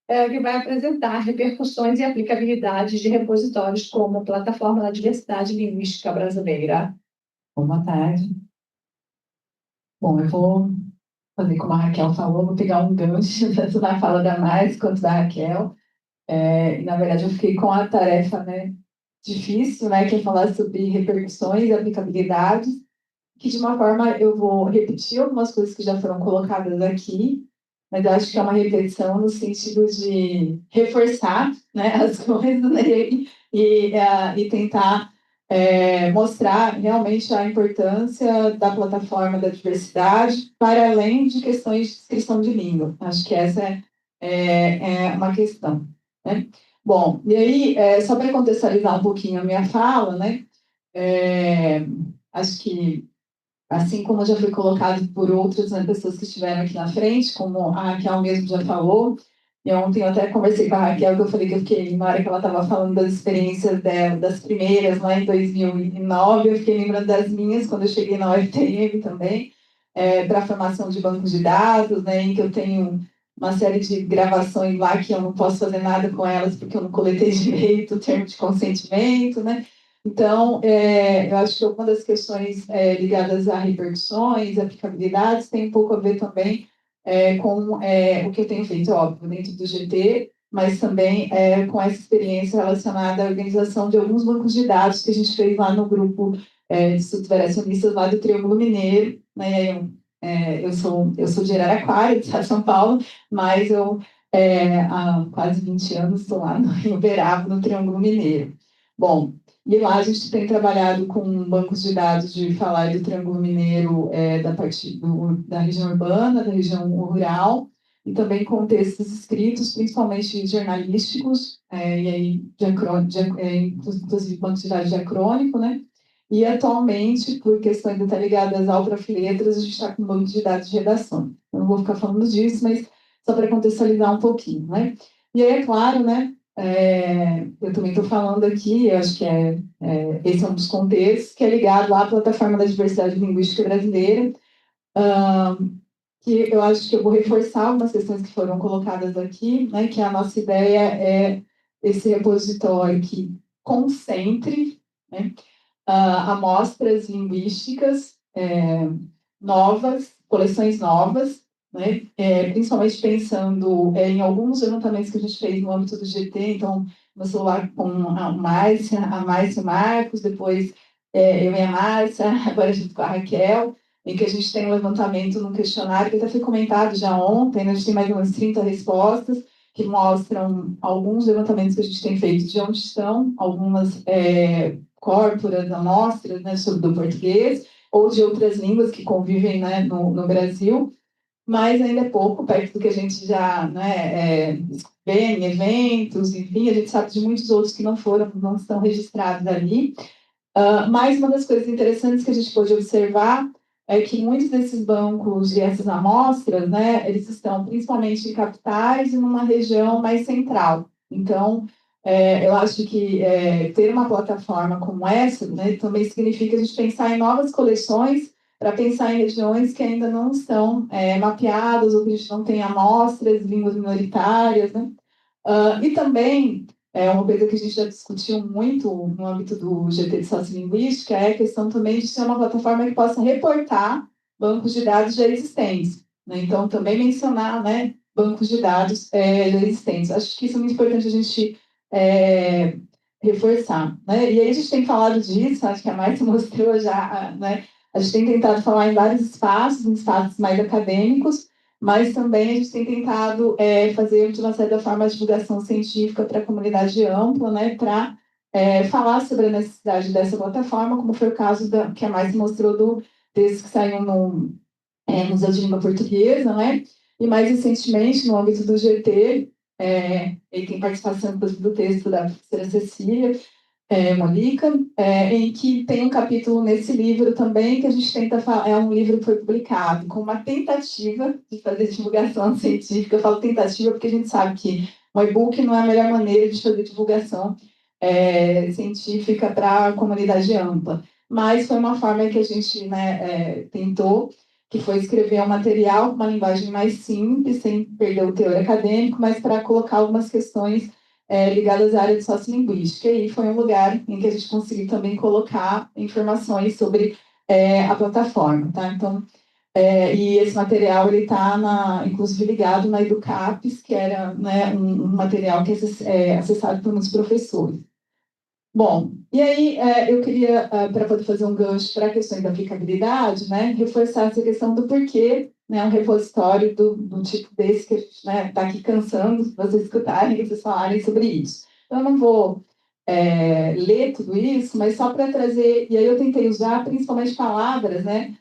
que vai apresentar repercussões e aplicabilidades de repositórios como Plataforma da Diversidade Linguística Brasileira. Boa tarde. Bom, eu vou fazer como a Raquel falou, vou pegar um gancho tanto na fala da Mais quanto da Raquel. Na verdade, eu fiquei com a tarefa, né, difícil, né, que é falar sobre repercussões e aplicabilidades, que de uma forma eu vou repetir algumas coisas que já foram colocadas aqui, mas eu acho que é uma repetição no sentido de reforçar, né, as coisas, né, e tentar mostrar realmente a importância da plataforma da diversidade para além de questões de descrição de língua. Acho que essa é uma questão, né? Bom, e aí, só para contextualizar um pouquinho a minha fala, né, acho que, assim como já foi colocado por outras, né, pessoas que estiveram aqui na frente, como a Raquel mesmo já falou, e ontem eu até conversei com a Raquel, que eu falei que eu fiquei, na hora que ela estava falando das experiências dela, das primeiras, lá em 2009, eu fiquei lembrando das minhas, quando eu cheguei na UFTM também, para a formação de bancos de dados, né, em que eu tenho uma série de gravações lá que eu não posso fazer nada com elas, porque eu não coletei direito o termo de consentimento, né? Então, eu acho que uma das questões ligadas a repercussões, aplicabilidades, tem um pouco a ver também com o que eu tenho feito, óbvio, dentro do GT, mas também com essa experiência relacionada à organização de alguns bancos de dados que a gente fez lá no grupo de estudos variacionistas lá do Triângulo Mineiro, né? Eu sou de Araraquara, de estado de São Paulo, mas há quase 20 anos estou lá em Uberaba, no Triângulo Mineiro. Bom, e lá a gente tem trabalhado com bancos de dados de falar do Triângulo Mineiro, da região urbana, da região rural, e também com textos escritos, principalmente jornalísticos, e aí inclusive bancos de dados diacrônico, né? E atualmente, por questões até ligadas ao Profiletras, a gente está com um banco de dados de redação. Eu não vou ficar falando disso, mas só para contextualizar um pouquinho, né? E aí, é claro, né? Eu também estou falando aqui, eu acho que esse é um dos contextos, que é ligado à plataforma da diversidade linguística brasileira, que eu acho que eu vou reforçar algumas questões que foram colocadas aqui, né, que a nossa ideia é esse repositório que concentre, né, amostras linguísticas novas, coleções novas, né? Principalmente pensando em alguns levantamentos que a gente fez no âmbito do GT, então, no celular com a Márcia e o Marcos, depois eu e a Márcia, agora junto com a Raquel, em que a gente tem um levantamento num questionário que até foi comentado já ontem, né? A gente tem mais umas 30 respostas, que mostram alguns levantamentos que a gente tem feito de onde estão algumas corporas, amostras, né, do português, ou de outras línguas que convivem, né, no Brasil, mas ainda é pouco, perto do que a gente já, né, vê em eventos, enfim, a gente sabe de muitos outros que não estão registrados ali. Mas uma das coisas interessantes que a gente pôde observar é que muitos desses bancos e essas amostras, né, eles estão principalmente em capitais e numa região mais central. Então, eu acho que ter uma plataforma como essa, né, também significa a gente pensar em novas coleções para pensar em regiões que ainda não estão mapeadas ou que a gente não tem amostras, línguas minoritárias, né? E também, uma coisa que a gente já discutiu muito no âmbito do GT de Sociolinguística é a questão também de ser uma plataforma que possa reportar bancos de dados já existentes, né? Então, também mencionar, né, bancos de dados já existentes. Acho que isso é muito importante a gente reforçar, né? E aí a gente tem falado disso, acho que a Márcia mostrou já, né? A gente tem tentado falar em vários espaços, em espaços mais acadêmicos, mas também a gente tem tentado fazer, de uma certa forma, a divulgação científica para a comunidade ampla, né, para falar sobre a necessidade dessa plataforma, como foi o caso que a Márcia mostrou do texto que saiu no Museu de Língua Portuguesa, né, e mais recentemente, no âmbito do GT, ele tem participação do texto da professora Cecília, Mônica, em que tem um capítulo nesse livro também que a gente tenta falar, é um livro que foi publicado com uma tentativa de fazer divulgação científica. Eu falo tentativa porque a gente sabe que um e-book não é a melhor maneira de fazer divulgação científica para a comunidade ampla, mas foi uma forma que a gente, né, tentou, que foi escrever um material com uma linguagem mais simples, sem perder o teor acadêmico, mas para colocar algumas questões ligadas à área de sociolinguística, e foi um lugar em que a gente conseguiu também colocar informações sobre a plataforma, tá? Então, e esse material, ele está, inclusive, ligado na Educapes, que era, né, um material que é acessado por muitos professores. Bom, e aí eu queria, para poder fazer um gancho para questões da aplicabilidade, né, reforçar essa questão do porquê, né, um repositório do tipo desse que a gente está aqui cansando de vocês escutarem, vocês falarem sobre isso. Eu não vou ler tudo isso, mas só para trazer, e aí eu tentei usar principalmente palavras, né,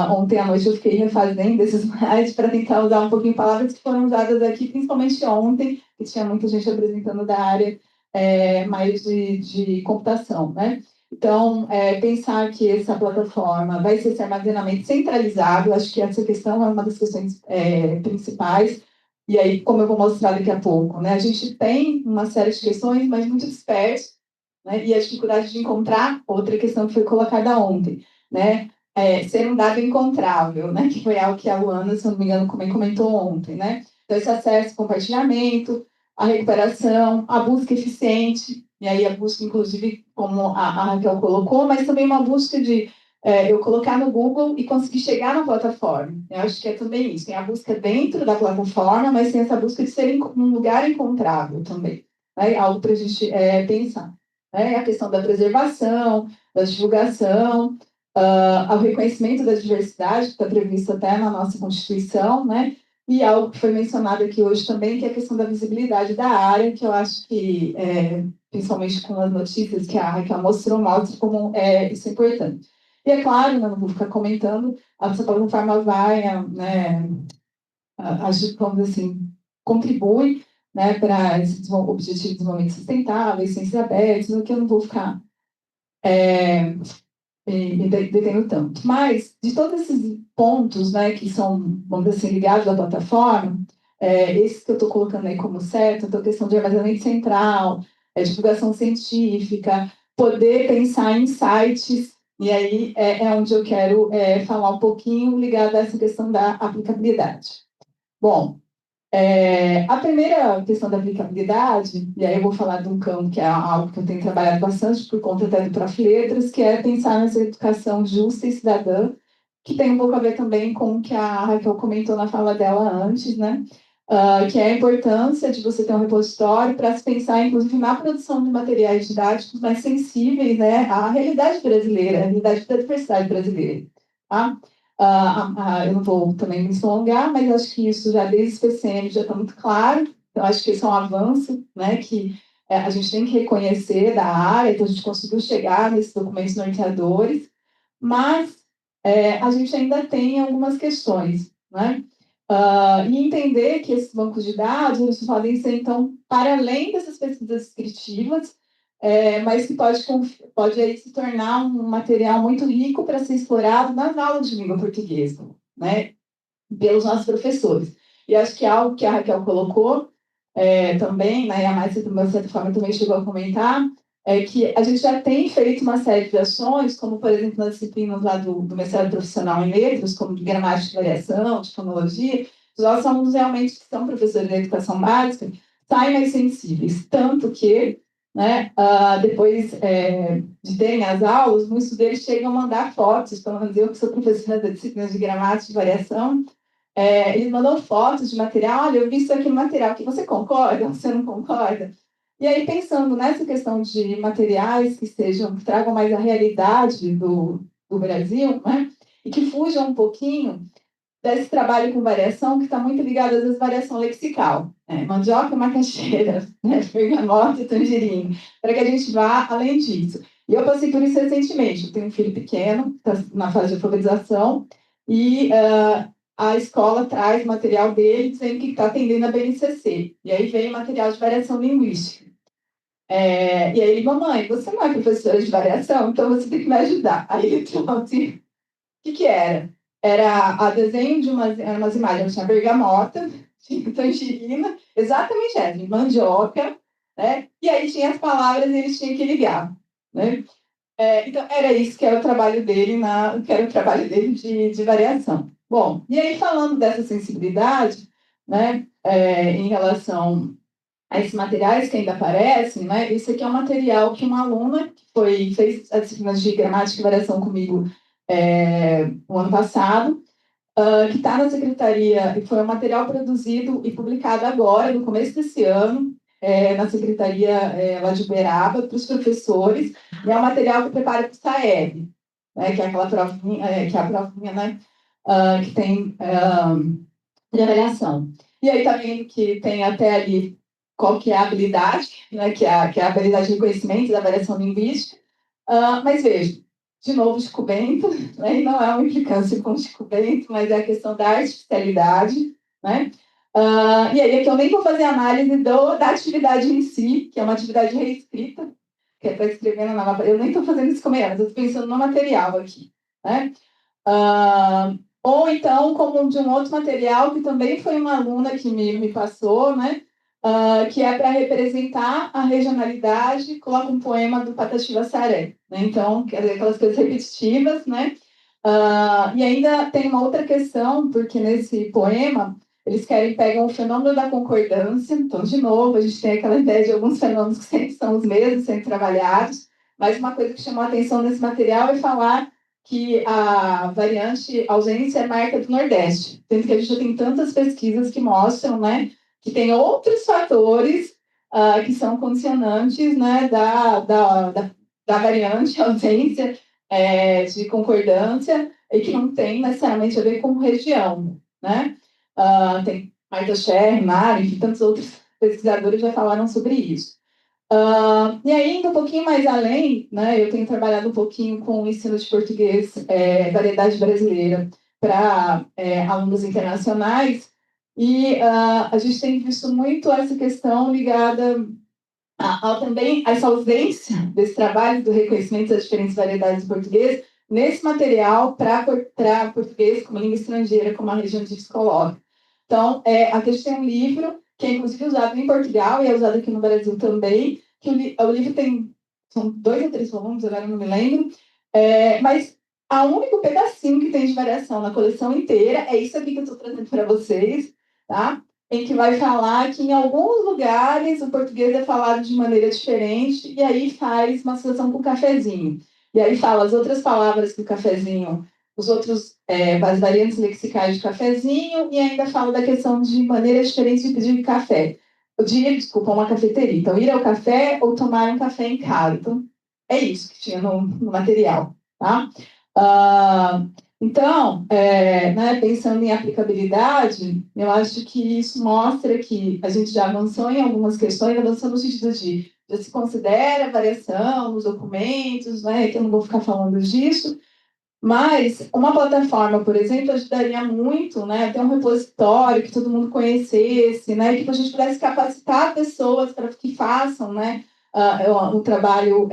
ontem à noite eu fiquei refazendo esses slides para tentar usar um pouquinho palavras que foram usadas aqui, principalmente ontem, que tinha muita gente apresentando da área mais de computação, né? Então, pensar que essa plataforma vai ser esse armazenamento centralizado, acho que essa questão é uma das questões principais, e aí, como eu vou mostrar daqui a pouco, né? A gente tem uma série de questões, mas muito disperso, né? E a dificuldade de encontrar, outra questão que foi colocada ontem, né? Ser um dado encontrável, né? Que foi algo que a Luana, se não me engano, também comentou ontem, né? Então, esse acesso, compartilhamento, a recuperação, a busca eficiente, e aí a busca, inclusive, como a Raquel colocou, mas também uma busca de eu colocar no Google e conseguir chegar na plataforma. Eu acho que é também isso, tem a busca dentro da plataforma, mas tem essa busca de ser um lugar encontrável também, né? Algo para a gente pensar. Né? A questão da preservação, da divulgação, ao reconhecimento da diversidade, que está previsto até na nossa Constituição, né? E algo que foi mencionado aqui hoje também, que é a questão da visibilidade da área, que eu acho que, principalmente com as notícias que a Raquel mostrou, mostra como isso é importante. E é claro, eu não vou ficar comentando, essa plataforma vai, né, vamos dizer assim, contribui, né, para esse objetivo de desenvolvimento sustentável, ciências abertas, no que eu não vou ficar me detendo tanto. Mas, de todos esses pontos, né, que são, vamos dizer assim, ligados à plataforma, esses que eu estou colocando aí como certo, então, a questão de armazenamento central, divulgação científica, poder pensar em sites, e aí é onde eu quero falar um pouquinho ligado a essa questão da aplicabilidade. Bom, a primeira questão da aplicabilidade, e aí eu vou falar de um campo que é algo que eu tenho trabalhado bastante por conta até do Prof. Letras, que é pensar nessa educação justa e cidadã, que tem um pouco a ver também com o que a Raquel comentou na fala dela antes, né? Que é a importância de você ter um repositório para se pensar, inclusive, na produção de materiais didáticos mais sensíveis, né, à realidade brasileira, à realidade da diversidade brasileira. Tá? Eu não vou também me alongar, mas acho que isso já desde o PCM já está muito claro. Então, acho que esse é um avanço, né, que a gente tem que reconhecer da área, então a gente conseguiu chegar nesses documentos norteadores, mas a gente ainda tem algumas questões, né? E entender que esses bancos de dados eles podem ser, então, para além dessas pesquisas descritivas, mas que pode aí se tornar um material muito rico para ser explorado nas aulas de língua portuguesa, né? Pelos nossos professores. E acho que algo que a Raquel colocou também, né, e a Márcia, de uma certa forma, também chegou a comentar, é que a gente já tem feito uma série de ações, como, por exemplo, nas disciplinas lá do mestrado profissional em letras, como de gramática e variação, de fonologia, os nossos alunos realmente que são professores de educação básica saem mais sensíveis, tanto que, né, depois de terem as aulas, muitos deles chegam a mandar fotos, pelo menos eu que sou professora da disciplina de gramática e variação, eles mandam fotos de material, olha, eu vi isso aqui no material, que você concorda, você não concorda? E aí, pensando nessa questão de materiais que tragam mais a realidade do Brasil, né? E que fujam um pouquinho desse trabalho com variação, que está muito ligado, às vezes, à variação lexical. Mandioca, macaxeira, né? Bergamota e tangerina, para que a gente vá além disso. E eu passei por isso recentemente. Eu tenho um filho pequeno, que está na fase de alfabetização, e a escola traz material dele dizendo que está atendendo a BNCC. E aí vem material de variação linguística. E aí ele, mamãe, você não é professora de variação, então você tem que me ajudar. Aí ele trouxe, o que era? Era a desenho de umas imagens, tinha bergamota, tinha tangerina, exatamente essa, mandioca, né? E aí tinha as palavras e eles tinham que ligar, né? Então, era isso que era o trabalho dele, que era o trabalho dele de variação. Bom, e aí falando dessa sensibilidade, né, em relação a esses materiais que ainda aparecem, né, isso aqui é um material que uma aluna que fez a disciplina de gramática e variação comigo no ano passado, que está na secretaria, e foi um material produzido e publicado agora, no começo desse ano, na secretaria lá de Uberaba, para os professores, e é um material que prepara para o SAEB, né, que é aquela provinha, que é a provinha, né, que tem de avaliação. E aí está vendo que tem até ali qual que é a habilidade, né, que é a habilidade de reconhecimento da variação linguística, mas veja, de novo, Chico Bento, né, e não é uma implicância com o Chico Bento, mas é a questão da artificialidade, né? E aí aqui eu nem vou fazer análise da atividade em si, que é uma atividade reescrita, que é para escrever na nova. Eu nem estou fazendo isso como é, mas eu estou pensando no material aqui, né? Ou então, como de um outro material, que também foi uma aluna que me passou, né? Que é para representar a regionalidade, coloca um poema do Patativa Saré, né? Então, quer dizer, aquelas coisas repetitivas, né? E ainda tem uma outra questão, porque nesse poema eles pegam o fenômeno da concordância. Então, de novo, a gente tem aquela ideia de alguns fenômenos que sempre são os mesmos, sempre trabalhados, mas uma coisa que chamou a atenção nesse material é falar que a variante ausência é marca do Nordeste, sendo que a gente já tem tantas pesquisas que mostram, né, que tem outros fatores que são condicionantes, né, da variante ausência de concordância e que não tem necessariamente a ver com região, né? Tem Marta Scher, Mari, enfim, tantos outros pesquisadores já falaram sobre isso. E aí, indo um pouquinho mais além, né, eu tenho trabalhado um pouquinho com o ensino de português, variedade brasileira, para alunos internacionais, e a gente tem visto muito essa questão ligada também essa ausência desse trabalho do reconhecimento das diferentes variedades de português nesse material para português como língua estrangeira, como a região de coloca. Então, aqui a gente tem um livro que é inclusive usado em Portugal e é usado aqui no Brasil também, que o livro são 2 ou 3 volumes, agora não me lembro, mas o único pedacinho que tem de variação na coleção inteira é isso aqui que eu estou trazendo para vocês, tá? Em que vai falar que em alguns lugares o português é falado de maneira diferente e aí faz uma associação com o cafezinho. E aí fala as outras palavras que o cafezinho, as variantes lexicais de cafezinho, e ainda fala da questão de maneira diferente de pedir café. Desculpa, uma cafeteria. Então, ir ao café ou tomar um café em casa. Então, é isso que tinha no material, tá? Então, né, pensando em aplicabilidade, eu acho que isso mostra que a gente já avançou em algumas questões, avançou no sentido de já se considera variação nos documentos, né, que eu não vou ficar falando disso, mas uma plataforma, por exemplo, ajudaria muito, né, ter um repositório que todo mundo conhecesse, né, que a gente pudesse capacitar pessoas para que façam, né, um trabalho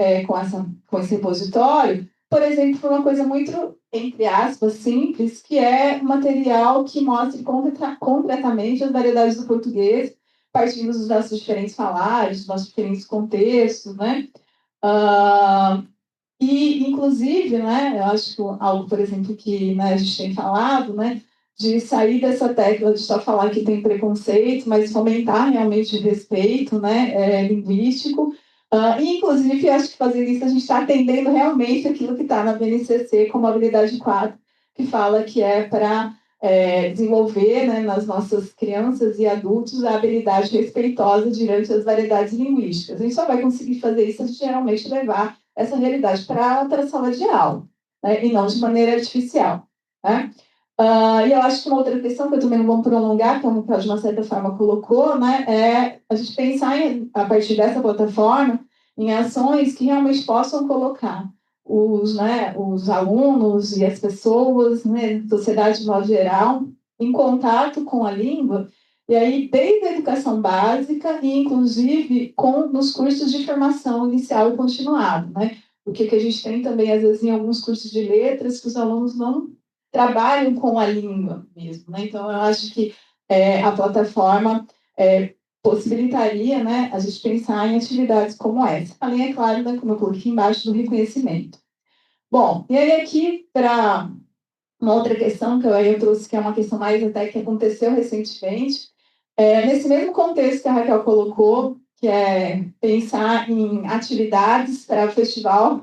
com esse repositório, por exemplo, por uma coisa muito, entre aspas, simples, que é um material que mostre concretamente as variedades do português, partindo dos nossos diferentes falários, dos nossos diferentes contextos, né? E, inclusive, né, eu acho que algo, por exemplo, que, né, a gente tem falado, né, de sair dessa tecla de só falar que tem preconceito, mas fomentar realmente o respeito, né, linguístico. E, inclusive, acho que fazendo isso a gente está atendendo realmente aquilo que está na BNCC como habilidade 4, que fala que é para desenvolver, né, nas nossas crianças e adultos a habilidade respeitosa diante das variedades linguísticas. A gente só vai conseguir fazer isso se a gente realmente levar essa realidade para a sala de aula, né, e não de maneira artificial, né? E eu acho que uma outra questão, que eu também não vou prolongar, que o Raquel, de uma certa forma, colocou, né, é a gente pensar, a partir dessa plataforma, em ações que realmente possam colocar os alunos e as pessoas, né, sociedade de modo geral, em contato com a língua, e aí desde a educação básica e, inclusive, nos cursos de formação inicial e continuado, né? Porque que a gente tem também, às vezes, em alguns cursos de letras, que os alunos não trabalham com a língua mesmo, né? Então, eu acho que a plataforma possibilitaria, né, a gente pensar em atividades como essa. Além, é claro, né, como eu coloquei embaixo, do reconhecimento. Bom, e aí aqui, para uma outra questão que eu trouxe, que é uma questão mais até que aconteceu recentemente, nesse mesmo contexto que a Raquel colocou, que é pensar em atividades para o festival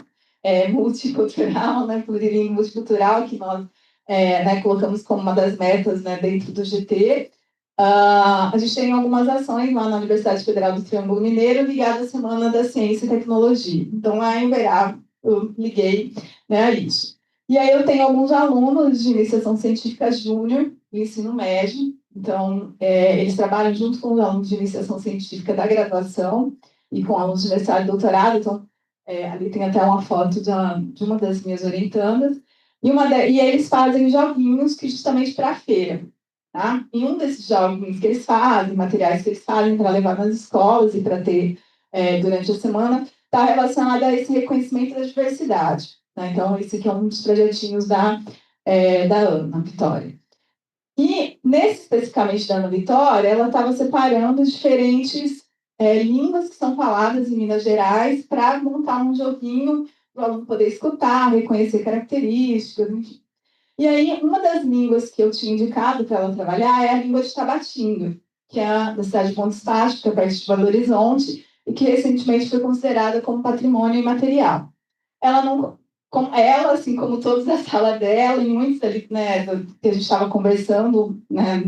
multicultural, né, plurilingue multicultural, que nós né, colocamos como uma das metas, né, dentro do GT. A gente tem algumas ações lá na Universidade Federal do Triângulo Mineiro ligadas à Semana da Ciência e Tecnologia. Então, lá em Uberaba, eu liguei, né, a isso. E aí eu tenho alguns alunos de iniciação científica júnior, do ensino médio. Então, eles trabalham junto com os alunos de iniciação científica da graduação e com alunos de mestrado e doutorado. Então, ali tem até uma foto de uma das minhas orientandas. E eles fazem joguinhos que justamente para a feira. Tá? E um desses joguinhos que eles fazem, materiais que eles fazem para levar nas escolas e para ter durante a semana, está relacionado a esse reconhecimento da diversidade. Né? Então, esse aqui é um dos projetinhos da Ana Vitória. E, especificamente da Ana Vitória, ela estava separando diferentes línguas que são faladas em Minas Gerais para montar um joguinho para o aluno poder escutar, reconhecer características, enfim. E aí, uma das línguas que eu tinha indicado para ela trabalhar é a língua de Tabatinga, que é da cidade de Montes Pastos, que é perto de Belo Horizonte, e que recentemente foi considerada como patrimônio imaterial. Ela não, ela, assim como todos da sala dela, e muitos ali, né, que a gente estava conversando, né,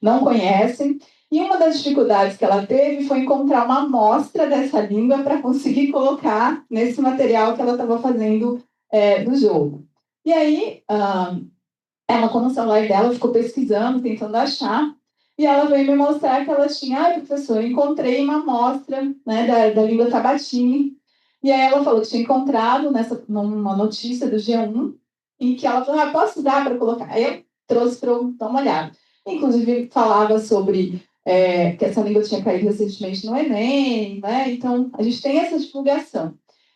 não conhecem. E uma das dificuldades que ela teve foi encontrar uma amostra dessa língua para conseguir colocar nesse material que ela estava fazendo do jogo. E aí, ela, com o celular dela, ficou pesquisando, tentando achar, e ela veio me mostrar que ela tinha, professor, encontrei uma amostra, né, da língua tabatini, e aí ela falou que tinha encontrado numa notícia do G1, em que ela falou, posso dar para colocar? Aí eu trouxe para eu dar uma olhada. Inclusive, falava sobre que essa língua tinha caído recentemente no Enem, né? Então, a gente tem essa divulgação.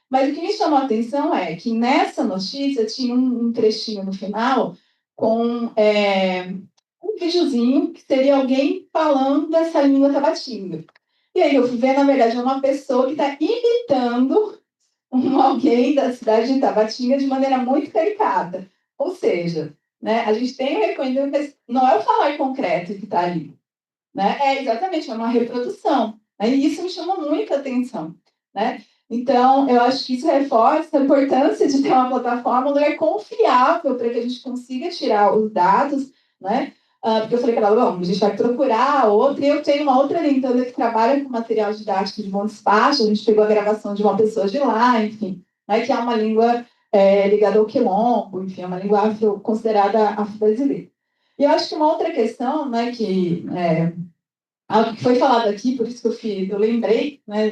Mas o que me chamou a atenção é que nessa notícia tinha um trechinho no final com um videozinho que seria alguém falando dessa língua tabatinga. E aí eu fui ver, na verdade, é uma pessoa que está imitando alguém da cidade de Tabatinga de maneira muito caricata. Ou seja, né, a gente tem o reconhecimento, mas não é o falar concreto que está ali. Né? É exatamente, é uma reprodução. Né? E isso me chamou muita atenção. Né? Então, eu acho que isso reforça a importância de ter uma plataforma, um lugar confiável para que a gente consiga tirar os dados, né? Porque eu falei para ela, bom, a gente vai procurar outra, e eu tenho uma outra orientanda que trabalha com material didático de bom despacho, a gente pegou a gravação de uma pessoa de lá, enfim, né? Que é uma língua ligada ao quilombo, enfim, é uma língua considerada afro-brasileira. E eu acho que uma outra questão, né, que algo que foi falado aqui, por isso que eu lembrei, né,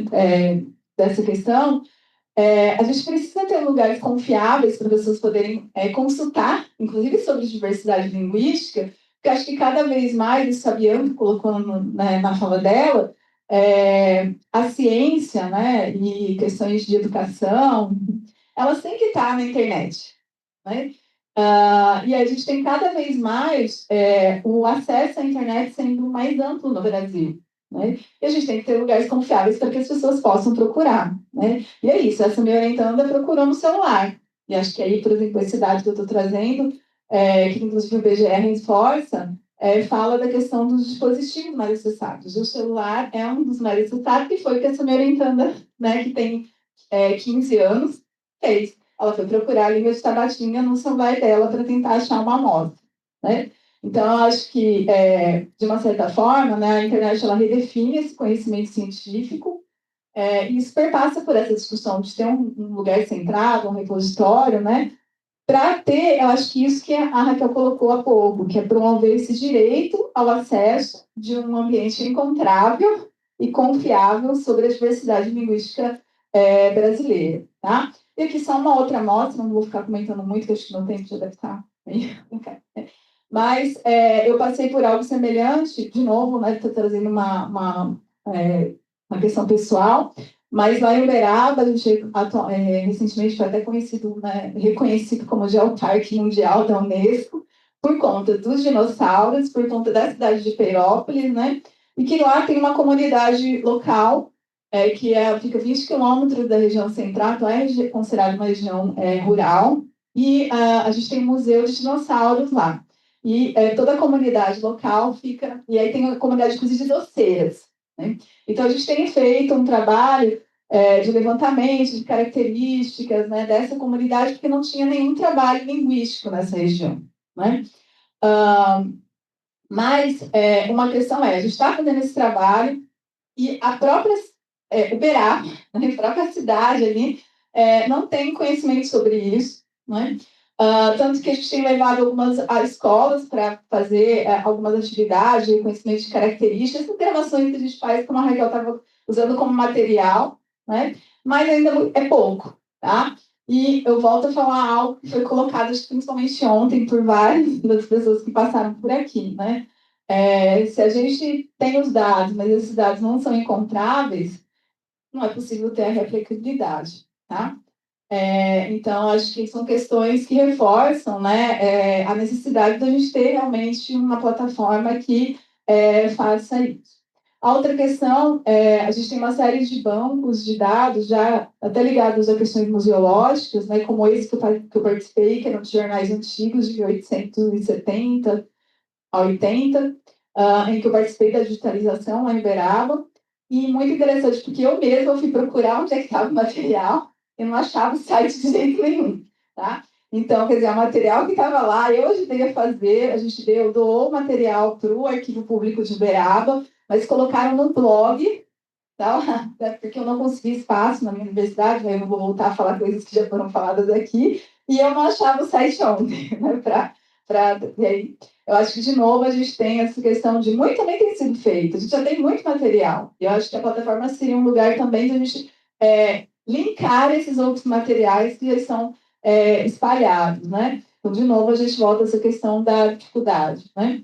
dessa questão, a gente precisa ter lugares confiáveis para pessoas poderem consultar, inclusive sobre diversidade linguística, porque acho que cada vez mais, isso a Bianca colocou na fala dela, a ciência, né, e questões de educação, elas têm que estar na internet, né? E a gente tem cada vez mais o acesso à internet sendo mais amplo no Brasil. Né? E a gente tem que ter lugares confiáveis para que as pessoas possam procurar. Né? E é isso, essa minha orientanda procurou no celular. E acho que aí, por exemplo, esse dado que eu estou trazendo, que inclusive o BGR reforça, fala da questão dos dispositivos mais acessados. O celular é um dos mais acessados, que foi o que essa minha orientanda, né, que tem 15 anos, fez. Ela foi procurar a língua de Tabatinga no celular dela para tentar achar uma amostra. Né? Então, eu acho que, de uma certa forma, né, a internet ela redefine esse conhecimento científico e isso perpassa por essa discussão de ter um lugar centrado, um repositório, né, para ter, eu acho que isso que a Raquel colocou há pouco, que é promover esse direito ao acesso de um ambiente encontrável e confiável sobre a diversidade linguística brasileira. Tá? E aqui só uma outra amostra, não vou ficar comentando muito, que acho que meu tempo já deve estar bem. Mas eu passei por algo semelhante, de novo, né, estou trazendo uma questão pessoal, mas lá em Uberaba, a gente recentemente foi até conhecido, né, reconhecido como Geoparque Mundial da Unesco, por conta dos dinossauros, por conta da cidade de Peirópolis, né, e que lá tem uma comunidade local que fica 20 quilômetros da região central, então é considerada uma região rural, e a gente tem um museu de dinossauros lá. E toda a comunidade local fica... E aí tem a comunidade, inclusive, de doceiras. Né? Então, a gente tem feito um trabalho de levantamento de características, né, dessa comunidade, porque não tinha nenhum trabalho linguístico nessa região. Né? Mas uma questão a gente está fazendo esse trabalho e a própria Uberaba, né, a própria cidade ali, não tem conhecimento sobre isso. Né? Tanto que a gente tem levado algumas escolas para fazer algumas atividades de reconhecimento de características, essas gravações que a gente faz, como a Raquel estava usando como material, né? Mas ainda é pouco. Tá? E eu volto a falar algo que foi colocado, acho que principalmente ontem, por várias das pessoas que passaram por aqui. Né? Se a gente tem os dados, mas esses dados não são encontráveis, não é possível ter a replicabilidade. Tá? Então, acho que são questões que reforçam, né, a necessidade da gente ter realmente uma plataforma que faça isso. A outra questão a gente tem uma série de bancos de dados já até ligados a questões museológicas, né, como esse que eu participei, que eram de jornais antigos de 1870 a 80, em que eu participei da digitalização lá em Uberaba. E muito interessante, porque eu mesma fui procurar onde é que estava o material e não achava o site de jeito nenhum, tá? Então, quer dizer, o material que estava lá, eu ajudei a fazer, doou o material para o Arquivo Público de Uberaba, mas colocaram no blog, tá? Porque eu não consegui espaço na minha universidade, né? Eu não vou voltar a falar coisas que já foram faladas aqui, e eu não achava o site ontem, né? E aí, eu acho que, de novo, a gente tem essa questão de muito também tem sido feito, a gente já tem muito material, e eu acho que a plataforma seria um lugar também de a gente linkar esses outros materiais que eles são espalhados, né? Então, de novo, a gente volta a essa questão da dificuldade, né?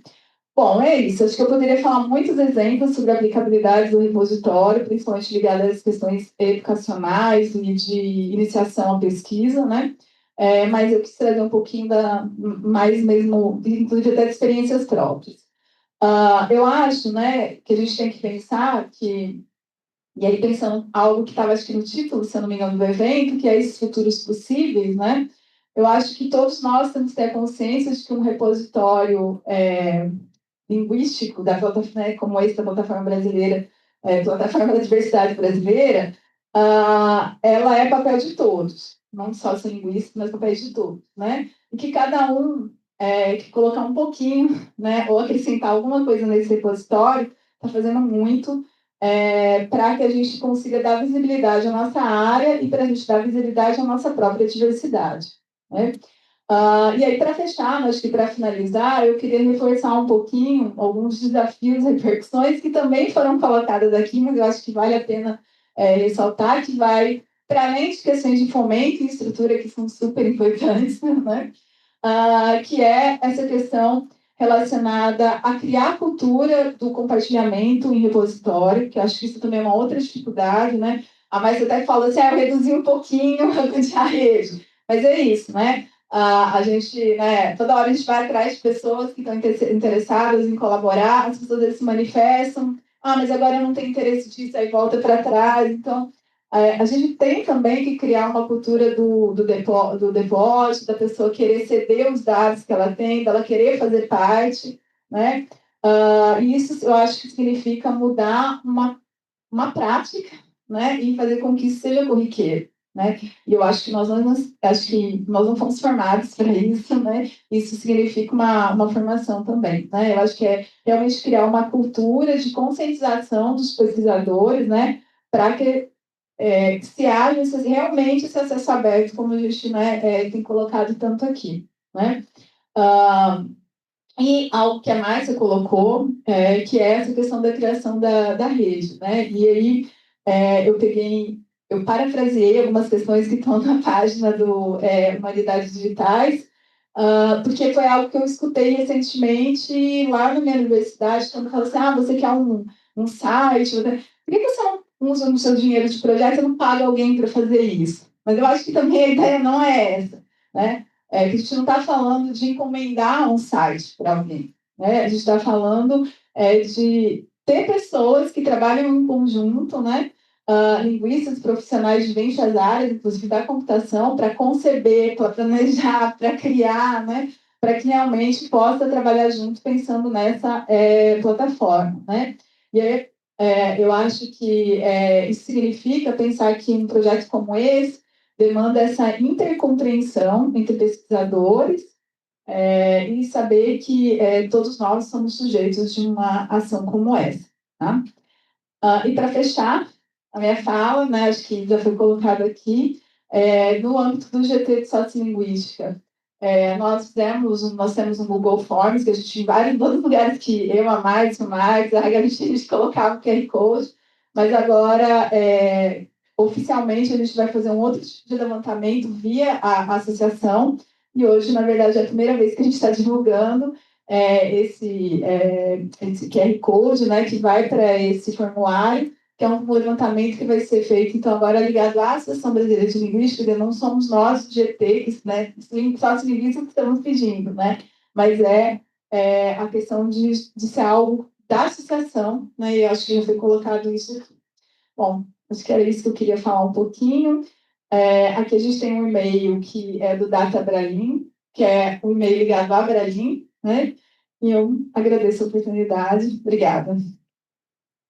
Bom, é isso. Acho que eu poderia falar muitos exemplos sobre a aplicabilidade do repositório, principalmente ligadas às questões educacionais e de iniciação à pesquisa, né? Mas eu quis trazer um pouquinho mais mesmo, inclusive até de experiências próprias. Eu acho, né, que a gente tem que pensar que, e aí pensando algo que estava acho que no título, se eu não me engano, do evento, que é esses futuros possíveis, né? Eu acho que todos nós temos que ter a consciência de que um repositório linguístico da plataforma, né, como esse da plataforma brasileira, plataforma da diversidade brasileira, ela é papel de todos, não só os linguistas, mas papel de todos, né? E que cada um que colocar um pouquinho, né, ou acrescentar alguma coisa nesse repositório, está fazendo muito para que a gente consiga dar visibilidade à nossa área e para a gente dar visibilidade à nossa própria diversidade, né? E aí, para fechar, acho que para finalizar, eu queria reforçar um pouquinho alguns desafios e repercussões que também foram colocadas aqui, mas eu acho que vale a pena ressaltar que vai, para além de questões de fomento e estrutura que são super importantes, né? Que é essa questão relacionada a criar a cultura do compartilhamento em repositório, que eu acho que isso também é uma outra dificuldade, né? A Mais até falou assim, eu reduzi um pouquinho a rede, mas é isso, né? A gente, né, toda hora a gente vai atrás de pessoas que estão interessadas em colaborar, as pessoas se manifestam, mas agora eu não tenho interesse disso, aí volta para trás. Então, a gente tem também que criar uma cultura do depósito, da pessoa querer ceder os dados que ela tem, dela querer fazer parte, né? E isso eu acho que significa mudar uma prática, né? E fazer com que isso seja corriqueiro, né? E eu acho que nós não fomos formados para isso, né? Isso significa uma formação também, né? Eu acho que é realmente criar uma cultura de conscientização dos pesquisadores, né? Para que se haja realmente esse acesso aberto, como a gente, né, tem colocado tanto aqui, né? E algo que a Márcia colocou, que é essa questão da criação da rede, né? E aí eu parafraseei algumas questões que estão na página do Humanidades Digitais, porque foi algo que eu escutei recentemente lá na minha universidade, quando falou assim, você quer um site, por que você não usa no seu dinheiro de projeto e não paga alguém para fazer isso? Mas eu acho que também a ideia não é essa, né? Que a gente não está falando de encomendar um site para alguém, né? A gente está falando de ter pessoas que trabalham em conjunto, né? Linguistas profissionais de diversas áreas, inclusive da computação, para conceber, para planejar, para criar, né? Para que realmente possa trabalhar junto pensando nessa plataforma, né? E aí, eu acho que isso significa pensar que um projeto como esse demanda essa intercompreensão entre pesquisadores e saber que todos nós somos sujeitos de uma ação como essa. Tá? E para fechar a minha fala, né, acho que já foi colocado aqui, no âmbito do GT de Sociolinguística, nós temos um Google Forms, que a gente, em vários outros lugares que eu, a Mais, o Marcos, a gente colocava o QR Code, mas agora, oficialmente, a gente vai fazer um outro tipo de levantamento via a associação, e hoje, na verdade, é a primeira vez que a gente está divulgando esse QR Code, né, que vai para esse formulário, que é um levantamento que vai ser feito, então, agora ligado à Associação Brasileira de Linguística, não somos nós, do GT, né, só os linguistas que estamos pedindo, né, mas a questão de ser algo da associação, né? E acho que já foi colocado isso aqui. Bom, acho que era isso que eu queria falar um pouquinho. Aqui a gente tem um e-mail que é do Data Abralim, que é um e-mail ligado a Abralim, né? E eu agradeço a oportunidade. Obrigada.